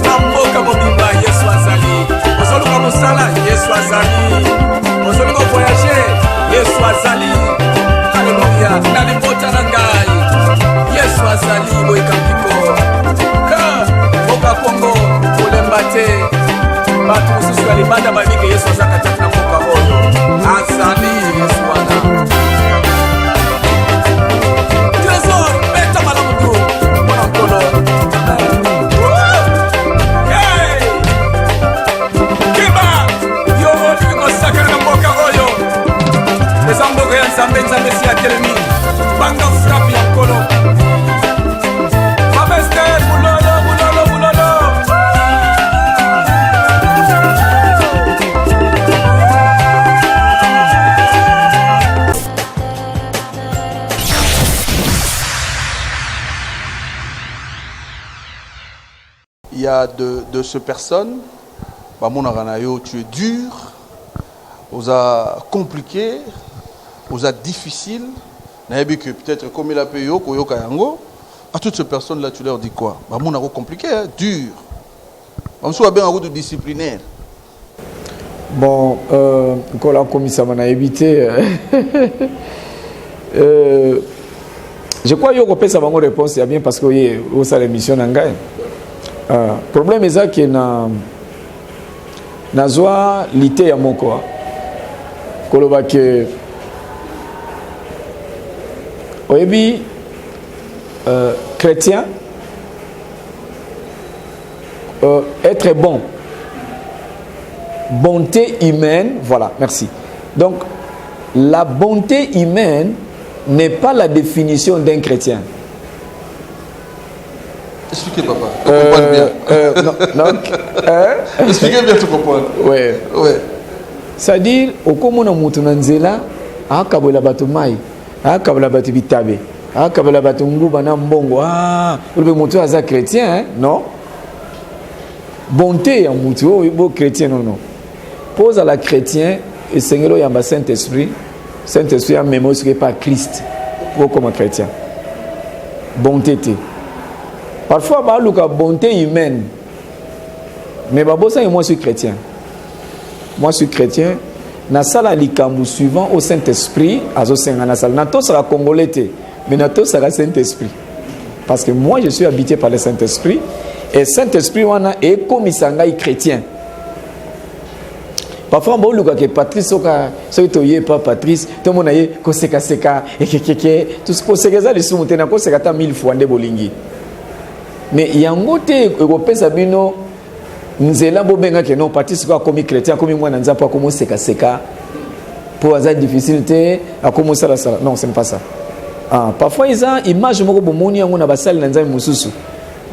namboka mobimba Yesu azali ozoluka mosala Yesu azali ozoluka voyager Yesu azali haleluya na libota na ngai Yesu azali boyekambiko Congo, Olembate, Batu, Susu, Alibanda, Babike, Yesu, il y a de ces personnes, bah, mon aranayo, tu es dur, vous a compliqué, vous a difficile. Que peut-être comme il a payé à toutes ces personnes-là, tu leur dis quoi? Bah, mon aranayo compliqué, hein, dur. On soit bien en route disciplinaire. Bon, quand la commission m'a évité, je crois que ça va me répondre, c'est bien parce que vous avez l'émission Nangai. Le problème est ça que na joie l'ité à mon corps. Koloba que oyebi chrétien être bon, bonté humaine, voilà, merci. Donc la bonté humaine n'est pas la définition d'un chrétien. Expliquez, papa. Tu comprends bien. Expliquez bien, tu comprends. Oui. Ouais. C'est-à-dire, au komona mutu nanzela, akabola batu mai, akabola batu bitabe, akabola batu nguba na mbongo. Ah, ule mutu aza chrétien, hein? Non. Bonté ya mutu, oh, chrétien, non, non. Pose à la chrétien, et Seigneur yamba Saint-Esprit. Saint-Esprit a mémoire ce qui n'est pas Christ, pour comme chrétien. Bonté. Parfois, bah, la bonté humaine. Mais bah, moi, je suis chrétien. Moi, je suis chrétien. Na sala likambu suivant au Saint-Esprit, azo senga na sala. Na to sera congolais, mais na to sera Saint-Esprit. Parce que moi, je suis habité par le Saint-Esprit. Et Saint-Esprit, wana est comme il chrétien. Parfois, on voit que Patrice, ce qui est pas Patrice, tout le monde est tout ce que c'est ça, les sous montés, c'est que 1000 fois de bolingi. Mais il y a un côté européen, Sabino, nous est là pour bien que non, Patrice, comme chrétien, comme moi, nous pas comment c'est que pour avoir difficulté, à comment ça. Non, ce n'est pas ça. Parfois, ils ont image, moi, comme mon on a basal dans un mususu.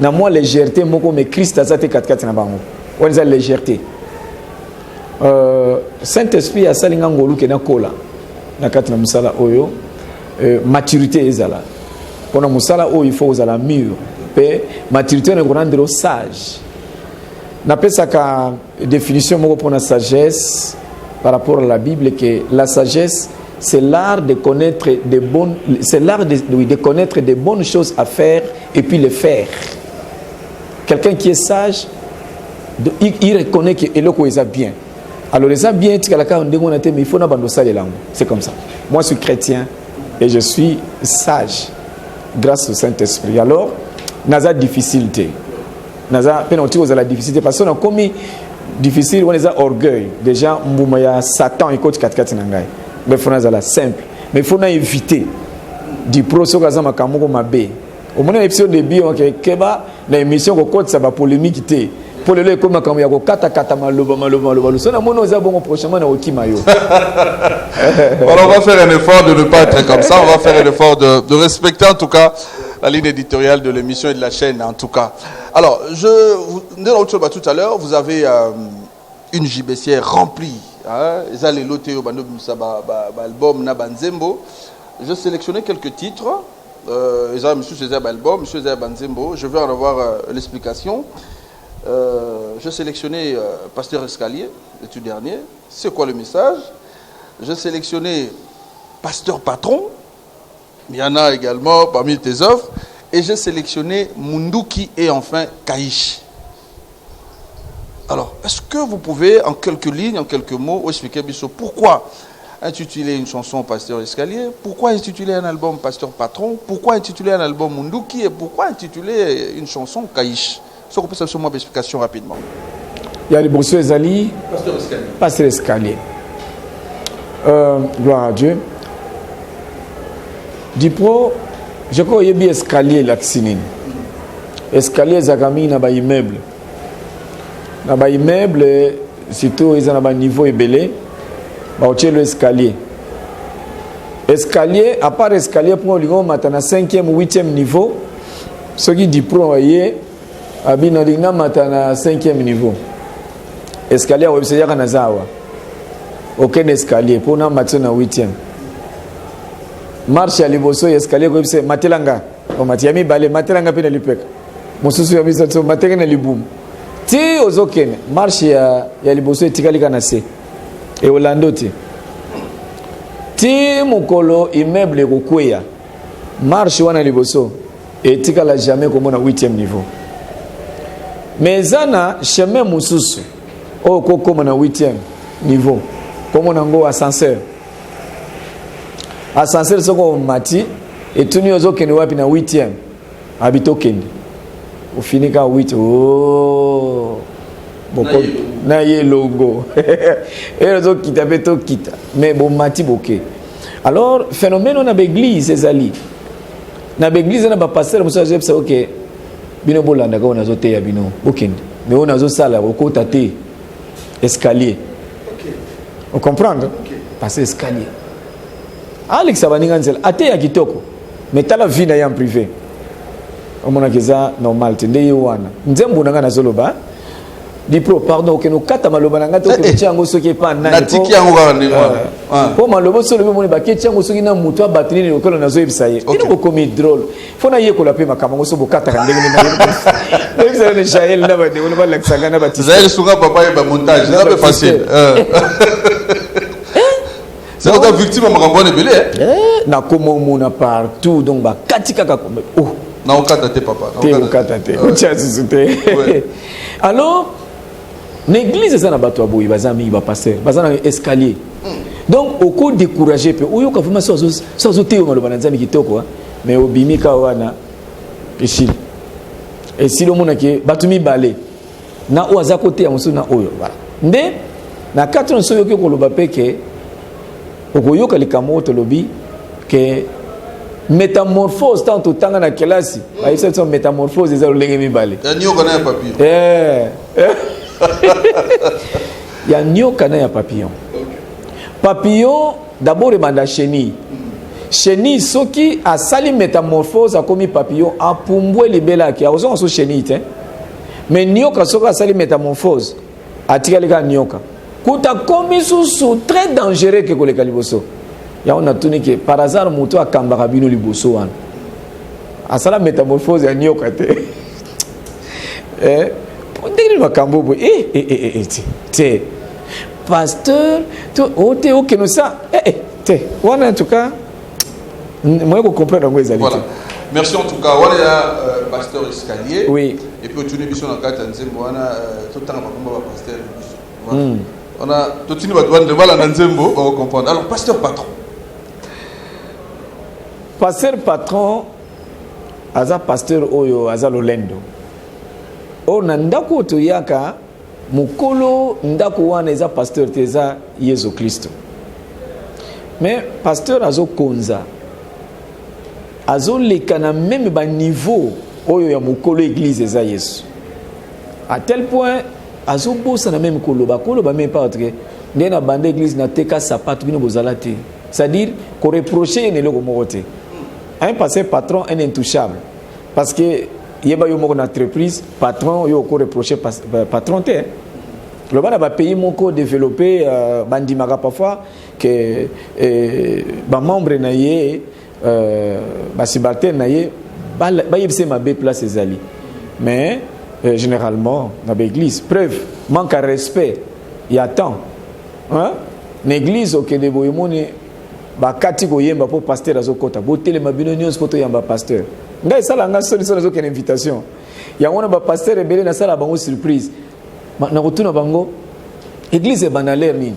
Na moi légèreté, moi comme Christ, ça c'est 4 na bango. On a légèreté. Saint-Esprit a salinga ngolu ke na kola na kati na musala oyo maturité ezala pona musala oyo il faut uzala mûr pe maturité ne rendre sage na pesa ka définition moko pona sagesse par rapport à la Bible que la sagesse c'est l'art de connaître de connaître des bonnes choses à faire et puis les faire. Quelqu'un qui est sage il reconnaît que eloko est bien. Alors les bien, mais il faut n'abandonner les langues. C'est comme ça. Moi, je suis chrétien et je suis sage grâce au Saint-Esprit. Alors, naza difficulté. Naza penalty aux la difficulté parce qu'on a commis difficile, on a orgueil. Déjà, mboumaya Satan et coach 4 nangai. Mais il faut la simple. Mais il faut éviter du procès que ça m'a kamoko mabe. Au moment où l'épisode de bio que keba la émission ko code ça va polémique té. Pour le comme quand il y a kata maloba ça na mono za bon prochainement na okimayo. Alors on va faire un effort de ne pas être comme ça, on va faire un effort de respecter en tout cas la ligne éditoriale de l'émission et de la chaîne en tout cas. Alors, tout à l'heure, vous avez une gibecière remplie. Ils allaient loter au album na Banzembo. Je sélectionnais quelques titres. Monsieur César Album, Monsieur César Banzembo. Je vais en avoir l'explication. Je sélectionnais Pasteur Escalier, le tout dernier. C'est quoi le message? Je sélectionnais Pasteur Patron. Il y en a également parmi tes œuvres. Et j'ai sélectionné Munduki et enfin Kaïch. Alors, est-ce que vous pouvez, en quelques lignes, en quelques mots, expliquer pourquoi intituler une chanson Pasteur Escalier, pourquoi intituler un album Pasteur Patron, pourquoi intituler un album Munduki et pourquoi intituler une chanson Kaïch? Ça, on peut faire une explication rapidement. Il y a les Monsieur Ezali, Pasteur Escalier. Gloire à Dieu. Dipro, je crois qu'il y a bien escalier là. Escalier, Zagami, n'a pas immeuble. N'a pas immeuble, surtout, ils ont un niveau ébélé. Il y a l'escalier. Escalier, à part escalier, pour le moment, maintenant, 5e ou 8e niveau, ce qui dit pro, il y a maintenant 5e niveau. Escalier, c'est un Nazawa. Aucun escalier, pour nous, maintenant 8e. Marche à l'Iboso, escalier, c'est Matelanga. On m'a dit, Matelanga, puis mosusu ya biso mateke na libumu ti ozokene marche ya liboso etikali kana se e olando ti mokolo immeuble kokweya marche wana liboso etikala jamais komona 8e niveau mais zana chemin mosusu oyo kokoma na 8e niveau komona ngo ascenseur soko mati etuni ozokende wapi na 8e abitokende ufinika 8 oh boko na ye logo et zo kita beto kita mais bon mati boké alors phénomène on a l'église ezali na l'église na ba pasteur musa je sais OK bino bolanda ka on zo te ya bino bokende mais on zo sala okota te escalier OK on comprendre passer escalier Alex abaninga nzela ate ya kitoko mais tala vie na ya en privé omona keza normal te ndeye wana nzembo nanga nazoloba dipro pardon ke no kata maloba nanga to ke chango soki pa na natiki yango ka ndenge po maloba solo be moni ba ke chango soki na mutu abatini ni okolo nazo yebisa ye ino bokomi drôle fona ye ko la pe makama so bokata ka ndenge na ye ndenge na Jael na ba de wona ba laksanga na ba Jael sunga papa ba montage c'est pas facile c'est la victime makambone belé na komo mona partout donc ba katika ka oh na okata te papa na okata te ucha sisute alors l'église ça na bato aboyi bazami ba pasteur bazana escalier donc oko décourager pe oyo ka vraiment so te yo maloba na nzambi kitoko mais obimika wana eshili esili omona ke bato mibale na o aza kote ya mosu na oyo voilà nde na katron so yo ke koloba peke okoyoka likambo tolobi ke métamorphose tant tanga na kelasi ba cette métamorphose ezalo lenge mibale ya nyoka na ya papillon ya nyoka na ya papillon papillon d'abord ebanda chenille soki asali métamorphose akomi papillon apumbwe libelaki akozonga so chenille te mais nyoka soki asali métamorphose atikali ka nyoka kuta komi susu très dangereux ke koleka liboso ya on a tuni ke par hasard moto akambaka bino liboso wana asala métamorphose ya nyoka te ndenge makambo bo te pasteur to ote okeno ça te wana en tout cas moi je comprends ngo ezali voilà merci en tout cas voilà ya pasteur escalier oui et puis tu n'es na kata nzembo wana tout temps makambo ba pasteur voilà on a tout tini ba douane de voilà na nzembo on comprendre alors pasteur patron aza pasteur oyo aza lolendo o na ndako to yaka mukolo ndako wana eza pasteur teza Yesu Kristo mais pasteur azo konza azo lekana même ba niveau oyo ya mukolo église eza Yesu à tel point azo bossa na même koloba même pas autre ndena bande église na teka sapato bino bozalate c'est-à-dire ko reprocher ne loko mokote un passé patron un intouchable parce que yeba yo moko na entreprise patron yo ko reprocher patron te le bana ba pays moko développer bandimaka parfois que ba membre na ye ba subalterne na ye ba yebse mabe place ezali mais généralement dans l'église preuve manque à respect il y a temps hein l'église au Kende boyemoni ba kati ko yemba pour pasteur azokota botele mabino nyos poto yamba pasteur ngai sala nga solution azo ken invitation ya wana ba pasteur ebele na sala bango surprise na rotuna bango église bana l'air nini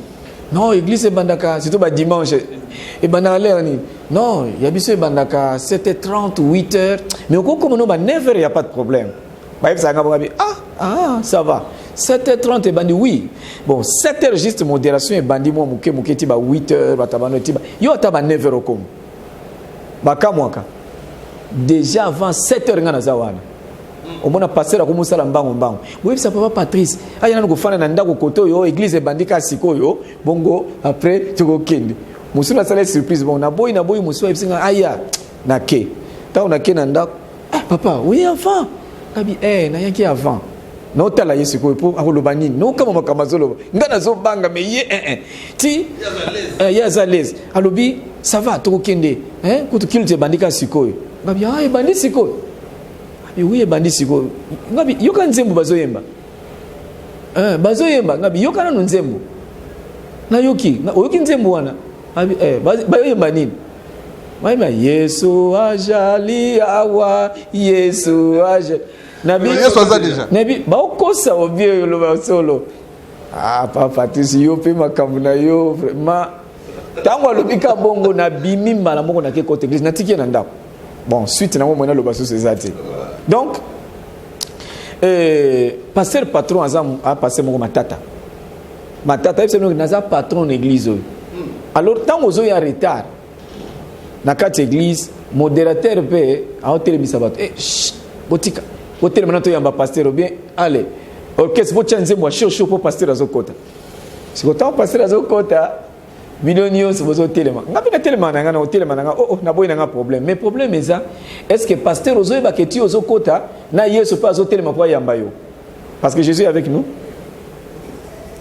non église bandaka surtout ba dimanche et bana l'air nini non ya biso bandaka 7h30 8h mais oko comme no ba 9h il y a pas de problème ba yebsa nga bokabi ça va 7h30 et bandi oui bon 7h juste modération et bandi moi muke ti ba 8h batabano ti ba yo ataba 9h comme baka mwaka déjà avant 7h ngana zawana omona passer ko musala mbango oui ça papa Patrice ayana ko fana na ndako koto yo église bandika sikoyo bongo après tuko kende musuna sala surprise bon na boy musu ebisinga aya na ke ta na ke na ndako papa oui avant kabi na yaki avant no tala yesu ko po akoloba nini no kama makamazolo ngana zo banga me ye ti ya zalez alobi ça va to kende kutu kilte bandika sikoyo ngabi bandi sikoyo oui bandi siko ngabi yoka nzembo bazoyemba bazoyemba ngabi yoka nanu nzembo na yoki nzembo wana bayoyemba nini maima Yesu ajali awa Yesu ajali nabi Yesu aza déjà nabi baokosa obie yo lo solo papa Patrice yo pe makambo na yo vraiment tango alobika bongo na bimi mbala moko na ke côté église na tiki na ndako bon suite na mo mona lo baso sezati donc pasteur patron azam a passé moko matata c'est nous naza patron l'église alors tango zo ya retard na kati église modérateur pe a hôtel bisabato botika hôtel manato yamba pasteur bien allez orchestre bochanze moi chaud pour pasteur azokota sikotan pasteur azokota millions bozo telema ngapika telema nanga na hôtel mananga na boy nanga problème mais problème est-ce que pasteur ozo ba keti ozokota na Yesu pas azotelema kwa yamba yo parce que Jésus est avec nous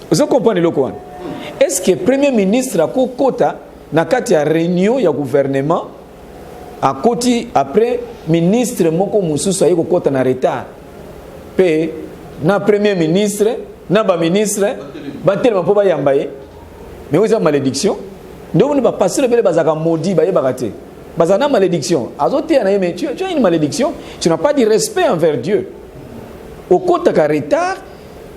vous comprenez le quoi est-ce que premier ministre akokota na kati ya réunion ya gouvernement akoti après ministre moko mususu ayiko kota na retard pe na premier ministre na ba ministre batelema po ba yambaye mais vous avez malédiction donc on ne va pas passer le bel bazaka maudit ba yebakate bazana malédiction azote na mais tu as une malédiction tu n'as pas de respect envers Dieu au kota ka retard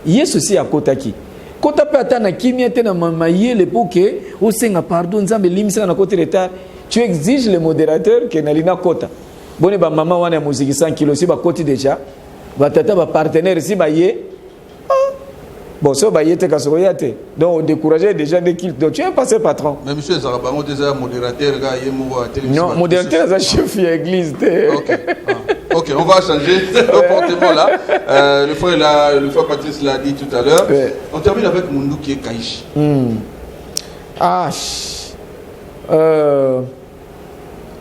Yesu si akota ki kota pe atana kimia tena mamaye le poke o senga pardon nzambe limisa na côté retard tu exiges le modérateur que nalina kota bone ba mama wana ya muziki 100 kg si ba koti déjà ba tata ba partenaire si ba ye bon ça ba yete ka soyate donc on décourageait déjà des kills donc tu es passé patron mais monsieur Zarabango déjà modérateur ga yemo à télévision non modérateur ça chef de l'église OK, on va changer le comportement là. Le frère Patrice l'a dit tout à l'heure. Ouais. On termine avec Mundu qui est Kaïch.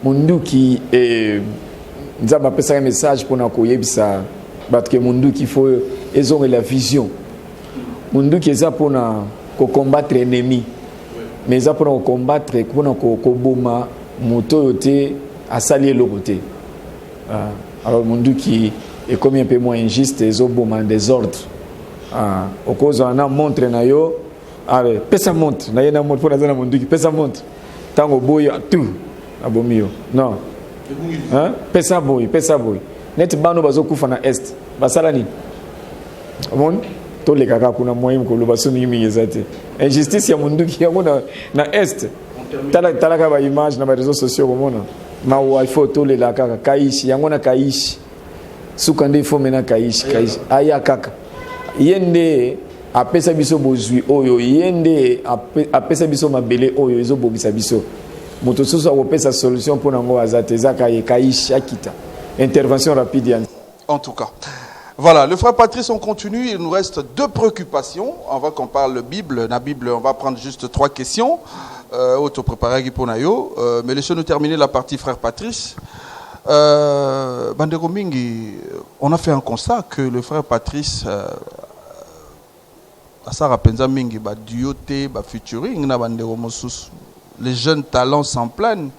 Mundu qui est nous avons passé un message pour nous koyebisa parce que Mundu qui faut ils ont la vision. Mundu qui est là pour nous combattre l'ennemi. Mais ça pour nous combattre pour nous koboma moto yote à salier le côté. Alors Mundu qui est comme un peu moins injuste et zoboma des ordres au cause on a montre na yo allez pesa montre na yena montre pour na Mundu qui pesa montre tango boyo tout abomio non hein pesa boy net bano bazokufa na est basala ni bon to le kaka kuna moyim ko lobaso mingi ezate injustice ya Mundu qui yango na est tala ka ba image na ba réseaux sociaux komona ma wife to le la kaka kaishi yango na kaishi sukande fo mena kaishi aya kaka yende apesa biso bozui oyo yende apesa biso mabele oyo ezobomisa biso moto soso opesa solution pour nango azate zaka ye kaishi akita intervention rapide en tout cas. Voilà, le frère Patrice, on continue. Il nous reste 2 préoccupations avant qu'on parle de Bible. La Bible, on va prendre juste 3 questions. Mais laissez-nous terminer la partie frère Patrice. Bandeko Mingi, on a fait un constat que le frère Patrice Asara Penza Mingi, duoté, featuring, les jeunes talents s'en plaignent.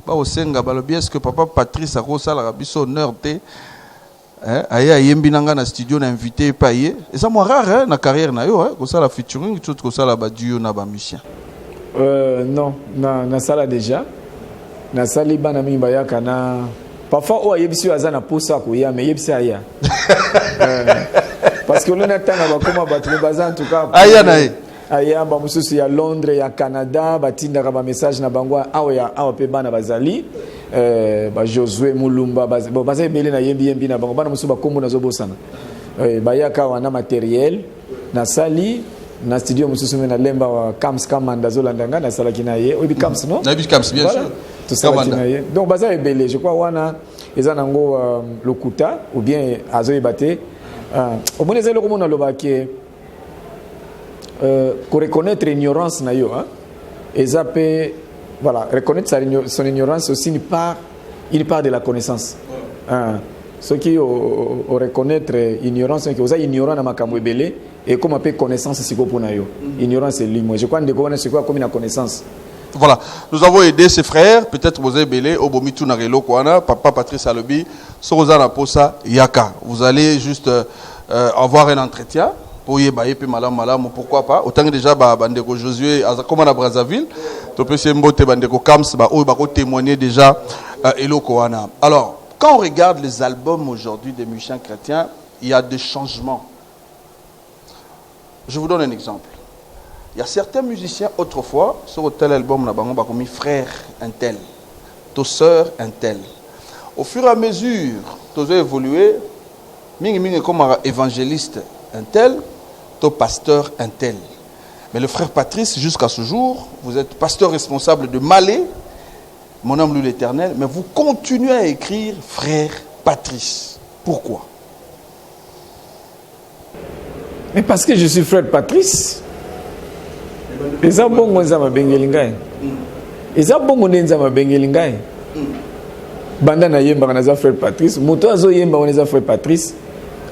Est-ce que papa Patrice a reçu la rabisso honneur aya yembi nanga na studio na invité payé et ça moi rare na carrière na yo comme ça la featuring tout comme ça la duo na ba musicien non na sala déjà na sali bana mi bayaka na parfois o yebisi azana posa ko ya mais yebisi aya parce que l'on attend ba koma batu bazan en tout cas aya na aya ba mususu ya Londres ya Canada batinda ka ba message na bangwa awa pe bana bazali ba Josué Mulumba baza belé na yembi na bango bana mususu ba kombo na zobosana bayaka wana matériel na sali na studio mususu na lemba wa Kams Kamanda zolandanga na sala kinaye obi Kams non na bi Kams bien sûr tout ça kinaye donc baza belé je crois wana ezanango lokuta ou bien azoy baté au moins ezelo komona lobake pour reconnaître l'ignorance na yo et ça peut voilà reconnaître son ignorance aussi une part de la connaissance ceux qui reconnaître ignorance que vous avez ignorant na makambo ebele et comme appelle connaissance siko pona yo ignorance est ligne je crois ndeko wana c'est quoi comme une connaissance Voilà, nous avons aidé ses frères, peut-être vous avez belé, Obomitu Narelo Kwana, Papa Patrice Alobi, Sorozana Posa, Yaka. Vous allez juste avoir un entretien pour y bailler, puis malam, pourquoi pas. Autant que déjà, Bandeko Josué, comme à Brazzaville, Topé Mbote Bandeko Kams, témoigner déjà Elo Kwana. Alors, quand on regarde les albums aujourd'hui des musiciens chrétiens, il y a des changements. Je vous donne un exemple. Il y a certains musiciens, autrefois, sur tel album, on a mis frère un tel, to sœur un tel. Au fur et à mesure, tu as évolué, comme évangéliste un tel, to pasteur un tel. Mais le frère Patrice, jusqu'à ce jour, vous êtes pasteur responsable de Malais, mon homme l'Éternel, mais vous continuez à écrire frère Patrice. Pourquoi? Mais parce que je suis frère Patrice. Eza bongo nzama bengeli ngai. Eza bongo nzama bengeli ngai. Banda na yemba na frère Patrice, moto azo yemba na frère Patrice.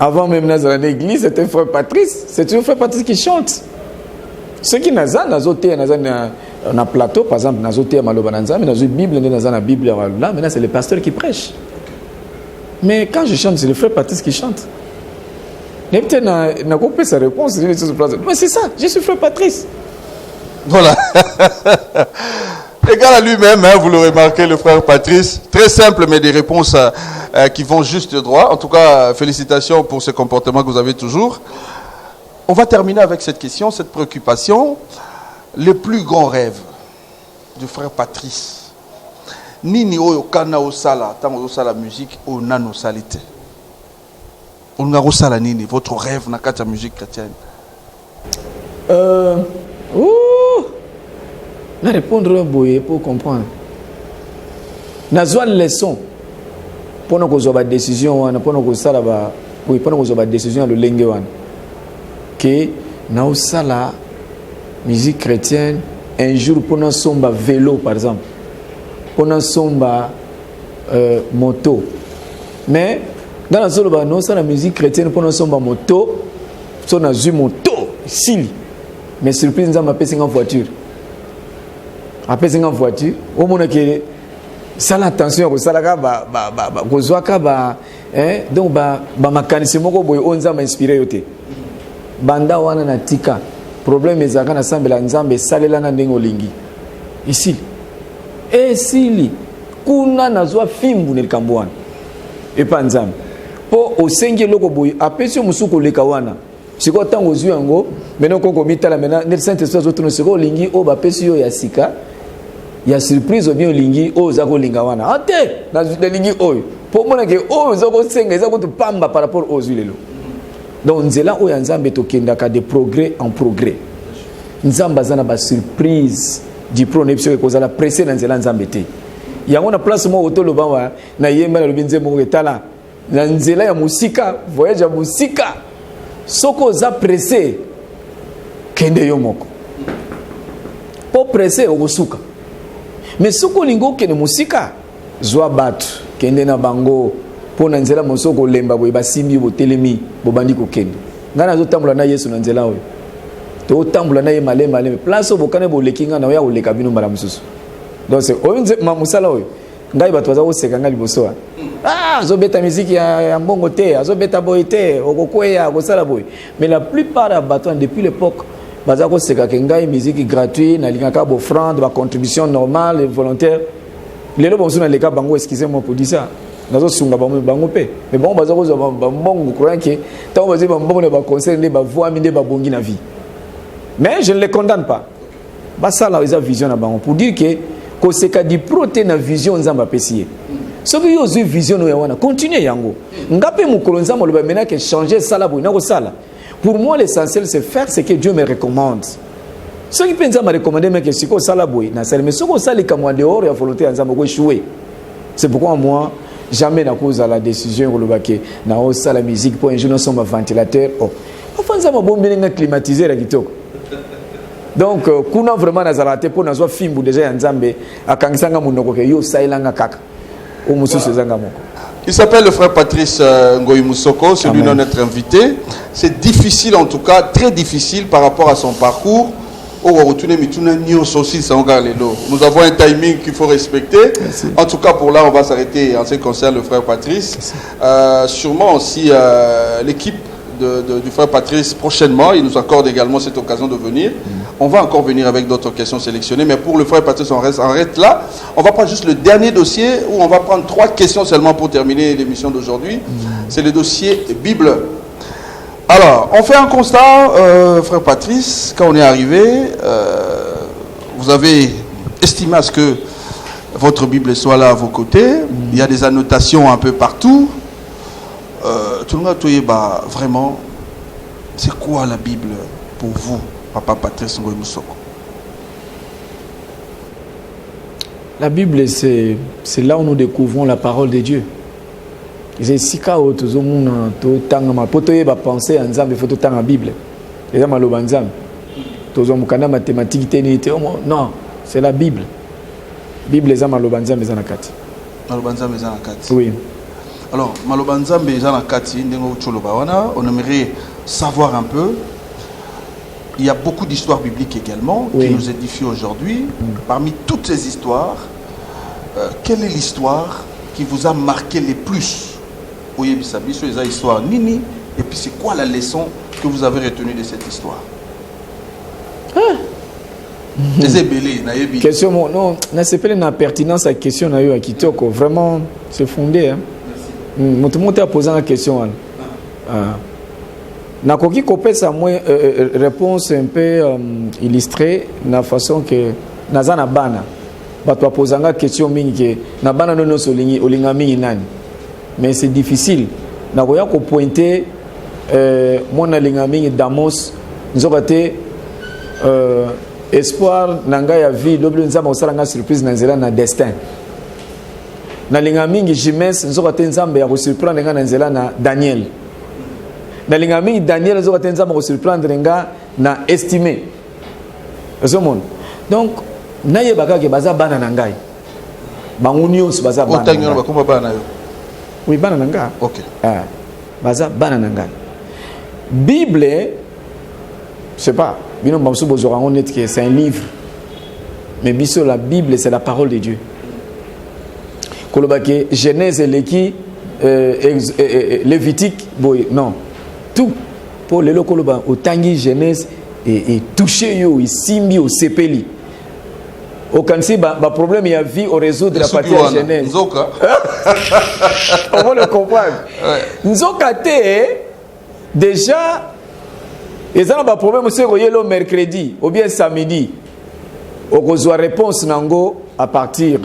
Avant même dans l'église, c'était frère Patrice, c'est toujours frère Patrice qui chante. Ceux qui naza na plateau par exemple, nazoté maloba nzambe, nazo Bible na Bible là, maintenant c'est le pasteur qui prêche. Mais quand je chante, c'est le frère Patrice qui chante. Et peut-être n'a coupé sa réponse, mais c'est ça, je suis frère Patrice. Voilà. Égal à lui-même, hein, vous le remarquez, le frère Patrice. Très simple, mais des réponses qui vont juste droit. En tout cas, félicitations pour ce comportement que vous avez toujours. On va terminer avec cette question, cette préoccupation. Le plus grand rêve du frère Patrice. Nini oyo kana osala, tant osala musique ou nano salité. On a osala nini, votre rêve na kata musique chrétienne. Na répondre boye pour comprendre. Na zwa leçon pour nous kozwa ba décision wana pour nous kosala ba oui pour nous kozwa ba décision le lenge wana. Que na osala musique chrétienne un jour pour nous somba vélo par exemple. Pour nous somba moto. Mais dans la zone ba no osala musique chrétienne pour nous somba moto, so na zu moto sili. Mais surprise nous m'a passé en voiture. Après en voiture, au monde qui ça l'attention ko salaka ko zwaka donc makanisi moko boy onza inspiré yote. Banda wana na tika. Problème ezaka na sambela nzambe salela na ndengo lingi. Ici. Et sili kuna nazwa fimbu nelikambwana. Et pas nzambe. Po osenge loko boy apesi musuko leka wana. Siko tango zwi yango maintenant koko mitala maintenant ne Saint-Esprit zotuno siko lingi o bapesi yo ya sika. Il y a surprise au bien lingi o zako lingawana. Ate na lingi oyo. Pour moi que o zako senga zako to pamba par rapport aux huiles. Donc nzela o ya nzambe to kendaka de progrès en progrès. Nzamba zana ba surprise du proneption ko zala pressé na nzela nzambe te. Yango na place mo otolo bawa na yemba na lobinze mo ketala. Na nzela ya musika, voyage ya musika. Soko za pressé kende yo moko. Po pressé o kosuka. Mais soko lingo kene musika zwa batu kende na bango pona nzela mosoko lemba boy basimbi bo telemi bo bandi ko kende ngana zo tambula na Yesu na nzela oyo to tambula na ye malema place bo kana bo lekinga na ya oleka bino mala mususu donc c'est oyo mamusala oyo ngai batu baza koseka ngali bosoa zo beta musique ya mbongo te zo beta boy te okokweya kosala boy mais la plupart ya batu depuis l'époque baza ko seka ke ngai musique gratuit na lingaka bo offrande ba contribution normale et volontaire lelo bonso na leka bango excusez-moi pour dire ça nazo sunga bango pe mais bon baza ko zo mbongo croyant que tant bazi mbongo na ba conseil ne ba voix minde ba bongi na vie mais je ne les condamne pas ba ça là ils ont vision na bango pour dire que ko seka di proté na vision nzamba pesier ce que yo vision no ya wana continuer yango ngape mukolo nzamba lo ba mena que changer ça là bo na ko sala. Pour moi, l'essentiel, c'est faire ce que Dieu me recommande. Ce qui peut me recommander, mais que si on s'en mais si on s'en en dehors, il y a volonté de échouer. C'est pourquoi moi, jamais na cause à la décision que na osa la musique pour un jour nous sommes ventilateur. Enfin, ça m'a bon bien climatisé la guitare. Donc, kuna vraiment nazarate pour nazo film déjà nzambe akangsanga munoko ke yo sailanga kaka. O mususu zanga moko. Il s'appelle le frère Patrice Ngoyi Moussoko, c'est lui notre invité. C'est difficile en tout cas, très difficile par rapport à son parcours. Nous avons un timing qu'il faut respecter. Merci. En tout cas, pour là, on va s'arrêter en ce qui concerne le frère Patrice. Sûrement aussi l'équipe du frère Patrice prochainement, il nous accorde également cette occasion de venir. On va encore venir avec d'autres questions sélectionnées, mais pour le frère Patrice, on reste là. On va prendre juste le dernier dossier où on va prendre 3 questions seulement pour terminer l'émission d'aujourd'hui. C'est le dossier Bible. Alors, on fait un constat, frère Patrice, quand on est arrivé, vous avez estimé à ce que votre Bible soit là à vos côtés. Il y a des annotations un peu partout. Tout le monde a vraiment, c'est quoi la Bible pour vous, Papa Patrice Ngoué-Moussoko? La Bible, c'est là où nous découvrons la parole de Dieu. C'est si quand tout le monde a pensé à Nzambe, il faut tout la Bible. Les gens ont Nzambe. Tout le monde a mathématiques, non, c'est la Bible. Bible, les gens ont Nzambe, les gens ont oui. Alors, Malobanzambe Zanakati, on aimerait savoir un peu. Il y a beaucoup d'histoires bibliques également qui nous édifient aujourd'hui. Parmi toutes ces histoires, quelle est l'histoire qui vous a marqué les plus? Oui, c'est les histoires Nini. Et puis, c'est quoi la leçon que vous avez retenue de cette histoire? Question, non, c'est pas une pertinence à la question à Kitoko. Vraiment, c'est fondé. Hein. Mon monde a posé la question. Na koki kopé sa réponse un peu illustrée de la façon que nazana bana ba to poser la question mingi na bana no solingi olinga mingi nani, mais c'est difficile na koya ko pointer mona linga mingi damos nzokate espoir nanga ya vie loblo nzamba osalanga surprise na nzela na destin na linga mingi jimes nzokate nzamba ya ko surprendre nga na nzela na Daniel na linga mingi Daniel nzokate nzamba ko surprendre nga na estimé ezomon. Donc naye bakake baza bana na ngai bangunyo baza bana otangyo bakoma bana yo oui bana na ngai OK baza bana na ngai Bible je sais pas bino bamsu bozora on net que c'est un livre, mais biso la Bible c'est la parole de Dieu. Kolobake Genèse leki Lévitique boy non tout pour le lokoloba otangi Genèse et toucher yo isimbi au sepeli aucun ba problème il y a vie au résoudre la partie de Genèse nzoka on va le comprendre nzoka te déjà et ça n'a problème c'est que le mercredi ou bien samedi on reçoit réponse nango à partir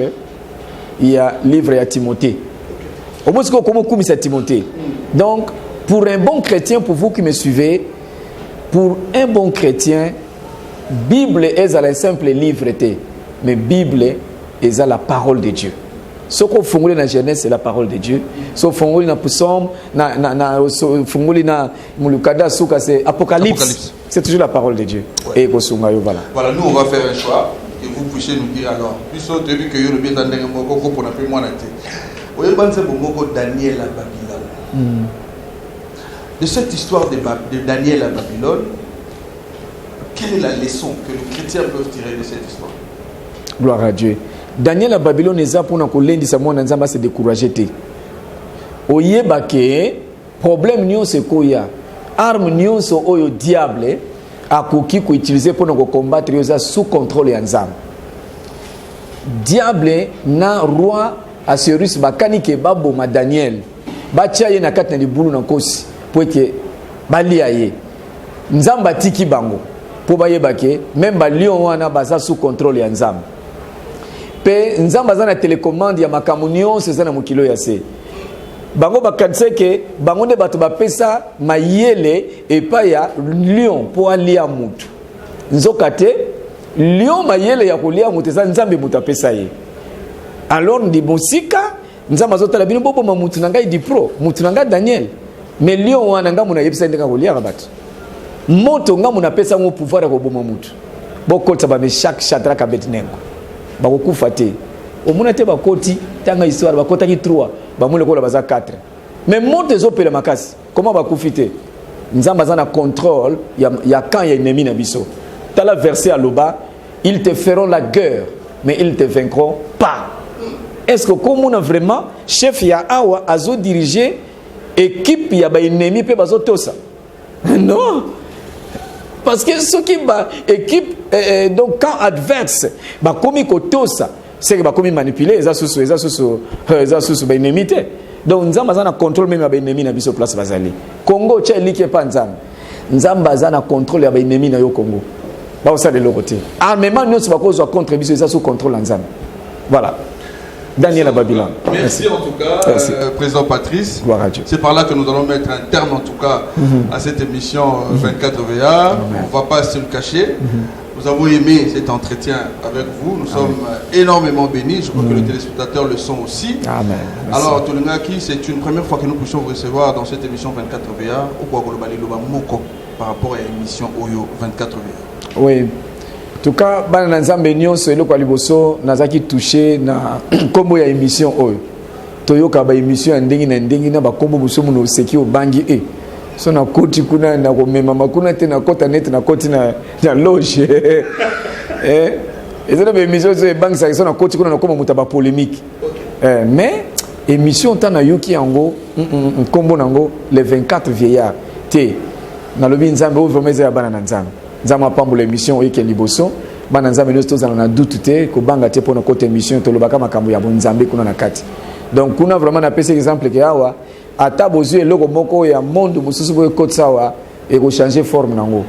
il y a livre à Timothée au moins comment c'est Timothée. Donc pour un bon chrétien, pour vous qui me suivez, pour un bon chrétien, Bible est un simple livre, mais Bible est la parole de Dieu. Ce qu'on fait dans la Genèse, c'est la parole de Dieu. Ce qu'on fait dans le Psaume, c'est Apocalypse. C'est toujours la parole de Dieu. Ouais. Et voilà. Voilà, nous on va faire un choix et vous puissiez nous dire alors. Puis au début que vous le bien dans le mot pour ne plus moins été. Vous voyez, c'est beaucoup Daniel à Babylone. De cette histoire de Daniel à Babylone, quelle est la leçon que les chrétiens peuvent tirer de cette histoire? Gloire à Dieu. Daniel à Babylone est là pour nous lundi sa mon nzamba se décourager te. Oyeba ke problème nyo se koya. Arme nyo so oyo diable akoki ko utiliser pour nous combattre yoza sous contrôle ya nzamba. Diable na roi Assyrus bakani ke babo ma Daniel. Batia ye na kati na libulu na kosi pour que balia ye. Nzamba tiki bango. Pour bayeba ke même ba lion wana baza sous contrôle ya nzamba. Pe nzamba za na télécommande ya makamunio c'est ça na mukilo ya se. Bango bakanse ke bango ne bato bapesa mayele et pa ya lion pour alia mutu. Nzokate lion mayele ya kolia mutu za nzambe mutapesa ye. Alors ndi bonsika nzamba zotala bino bobo mamutu nanga di pro mutu nanga Daniel mais lion wana nga muna yebisa ndeka kolia kabatu moto nga muna pesa ngo pouvoir ko boma mutu bokota ba me chaque Shadrach Abednego bakokufa te omuna te bakoti tanga histoire bakota ki 3 bamule ko la baza 4 mais moto ezopela makasi comment bakufite nzamba za na contrôle ya quand ya ennemi na biso Tu as la versée à l'Oba, ils te feront la guerre, mais ils ne te vaincront pas. Est-ce que comme on a vraiment, chef ya awa, azo dirigé, équipe ya ba ennemi, pe bazo tosa? Non. Parce que ce qui va équipe, donc quand adverse, bah comme tosa, c'est que bah comme manipuler, ils sous ennemi. Donc nous avons un contrôle même à ennemi na biso place bazali. Congo tcha liké pas nzam. Nzam bazana contrôle ya ennemi na yo Congo. Bah ça de l'autre côté. Armement nous va cause contre biso ils sous contrôle nzam. Voilà. Daniel à Babylone. Merci en tout cas, Président Patrice. C'est par là que nous allons mettre un terme en tout cas à cette émission 24 VA. On ne va pas se le cacher. Nous avons aimé cet entretien avec vous. Nous sommes énormément bénis. Je crois que les téléspectateurs le sont aussi. Amen. Alors, Tolungaki, c'est une première fois que nous puissions vous recevoir dans cette émission 24 VA. Par rapport à l'émission Oyo 24 VA. Oui. En tout cas, bana nzambe nyonso eloko liboso nazaki touché na kombo ya émission oyo. Toyoka ba émission ya ndenge na ndenge na ba kombo buso muno seki obangi so na koti kuna na komema makuna te na kota net na koti na loge. Ezana ba émission zo bangi sa so na koti kuna na koma mutaba polémique. Mais émission ta na yoki yango kombo nango les 24 vieillards. Te na lobi nzambe o vraiment ya bana nzambe. Nzama pambola émission eke liboso bana nzambe nous tous na doute te ko banga te pona côté émission to lobaka makambo ya bonzambe kuna na kati. Donc kuna vraiment na pese exemple ke awa ata bozu eloko moko ya monde mususu boye kotsa wa e ko changer forme nango.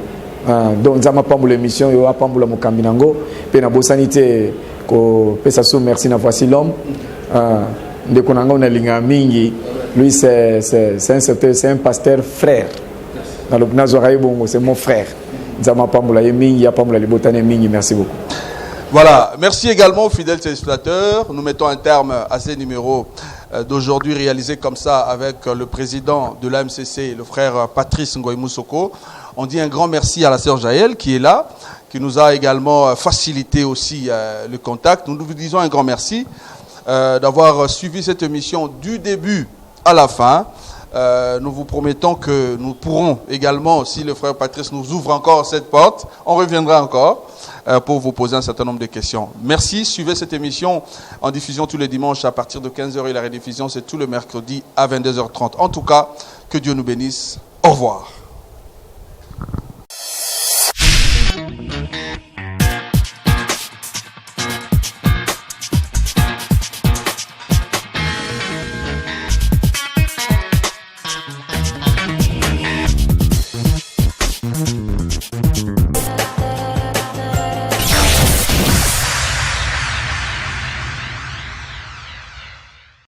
Donc nzama pambola émission yo apambola mokambi nango pe na bosanité ko pesa sou merci na voici l'homme. De konanga na linga mingi lui c'est un pasteur frère. Dans le Nazoraï bongo c'est mon frère. Merci beaucoup. Voilà, merci également aux fidèles téléspectateurs. Nous mettons un terme à ces numéros d'aujourd'hui réalisés comme ça avec le président de l'AMCC, le frère Patrice Ngoï Moussoko. On dit un grand merci à la sœur Jaël qui est là, qui nous a également facilité aussi le contact. Nous vous disons un grand merci d'avoir suivi cette émission du début à la fin. Nous vous promettons que nous pourrons également, si le frère Patrice nous ouvre encore cette porte, on reviendra encore pour vous poser un certain nombre de questions. Merci, suivez cette émission en diffusion tous les dimanches à partir de 15h et la rediffusion c'est tout le mercredi à 22h30. En tout cas, que Dieu nous bénisse. Au revoir.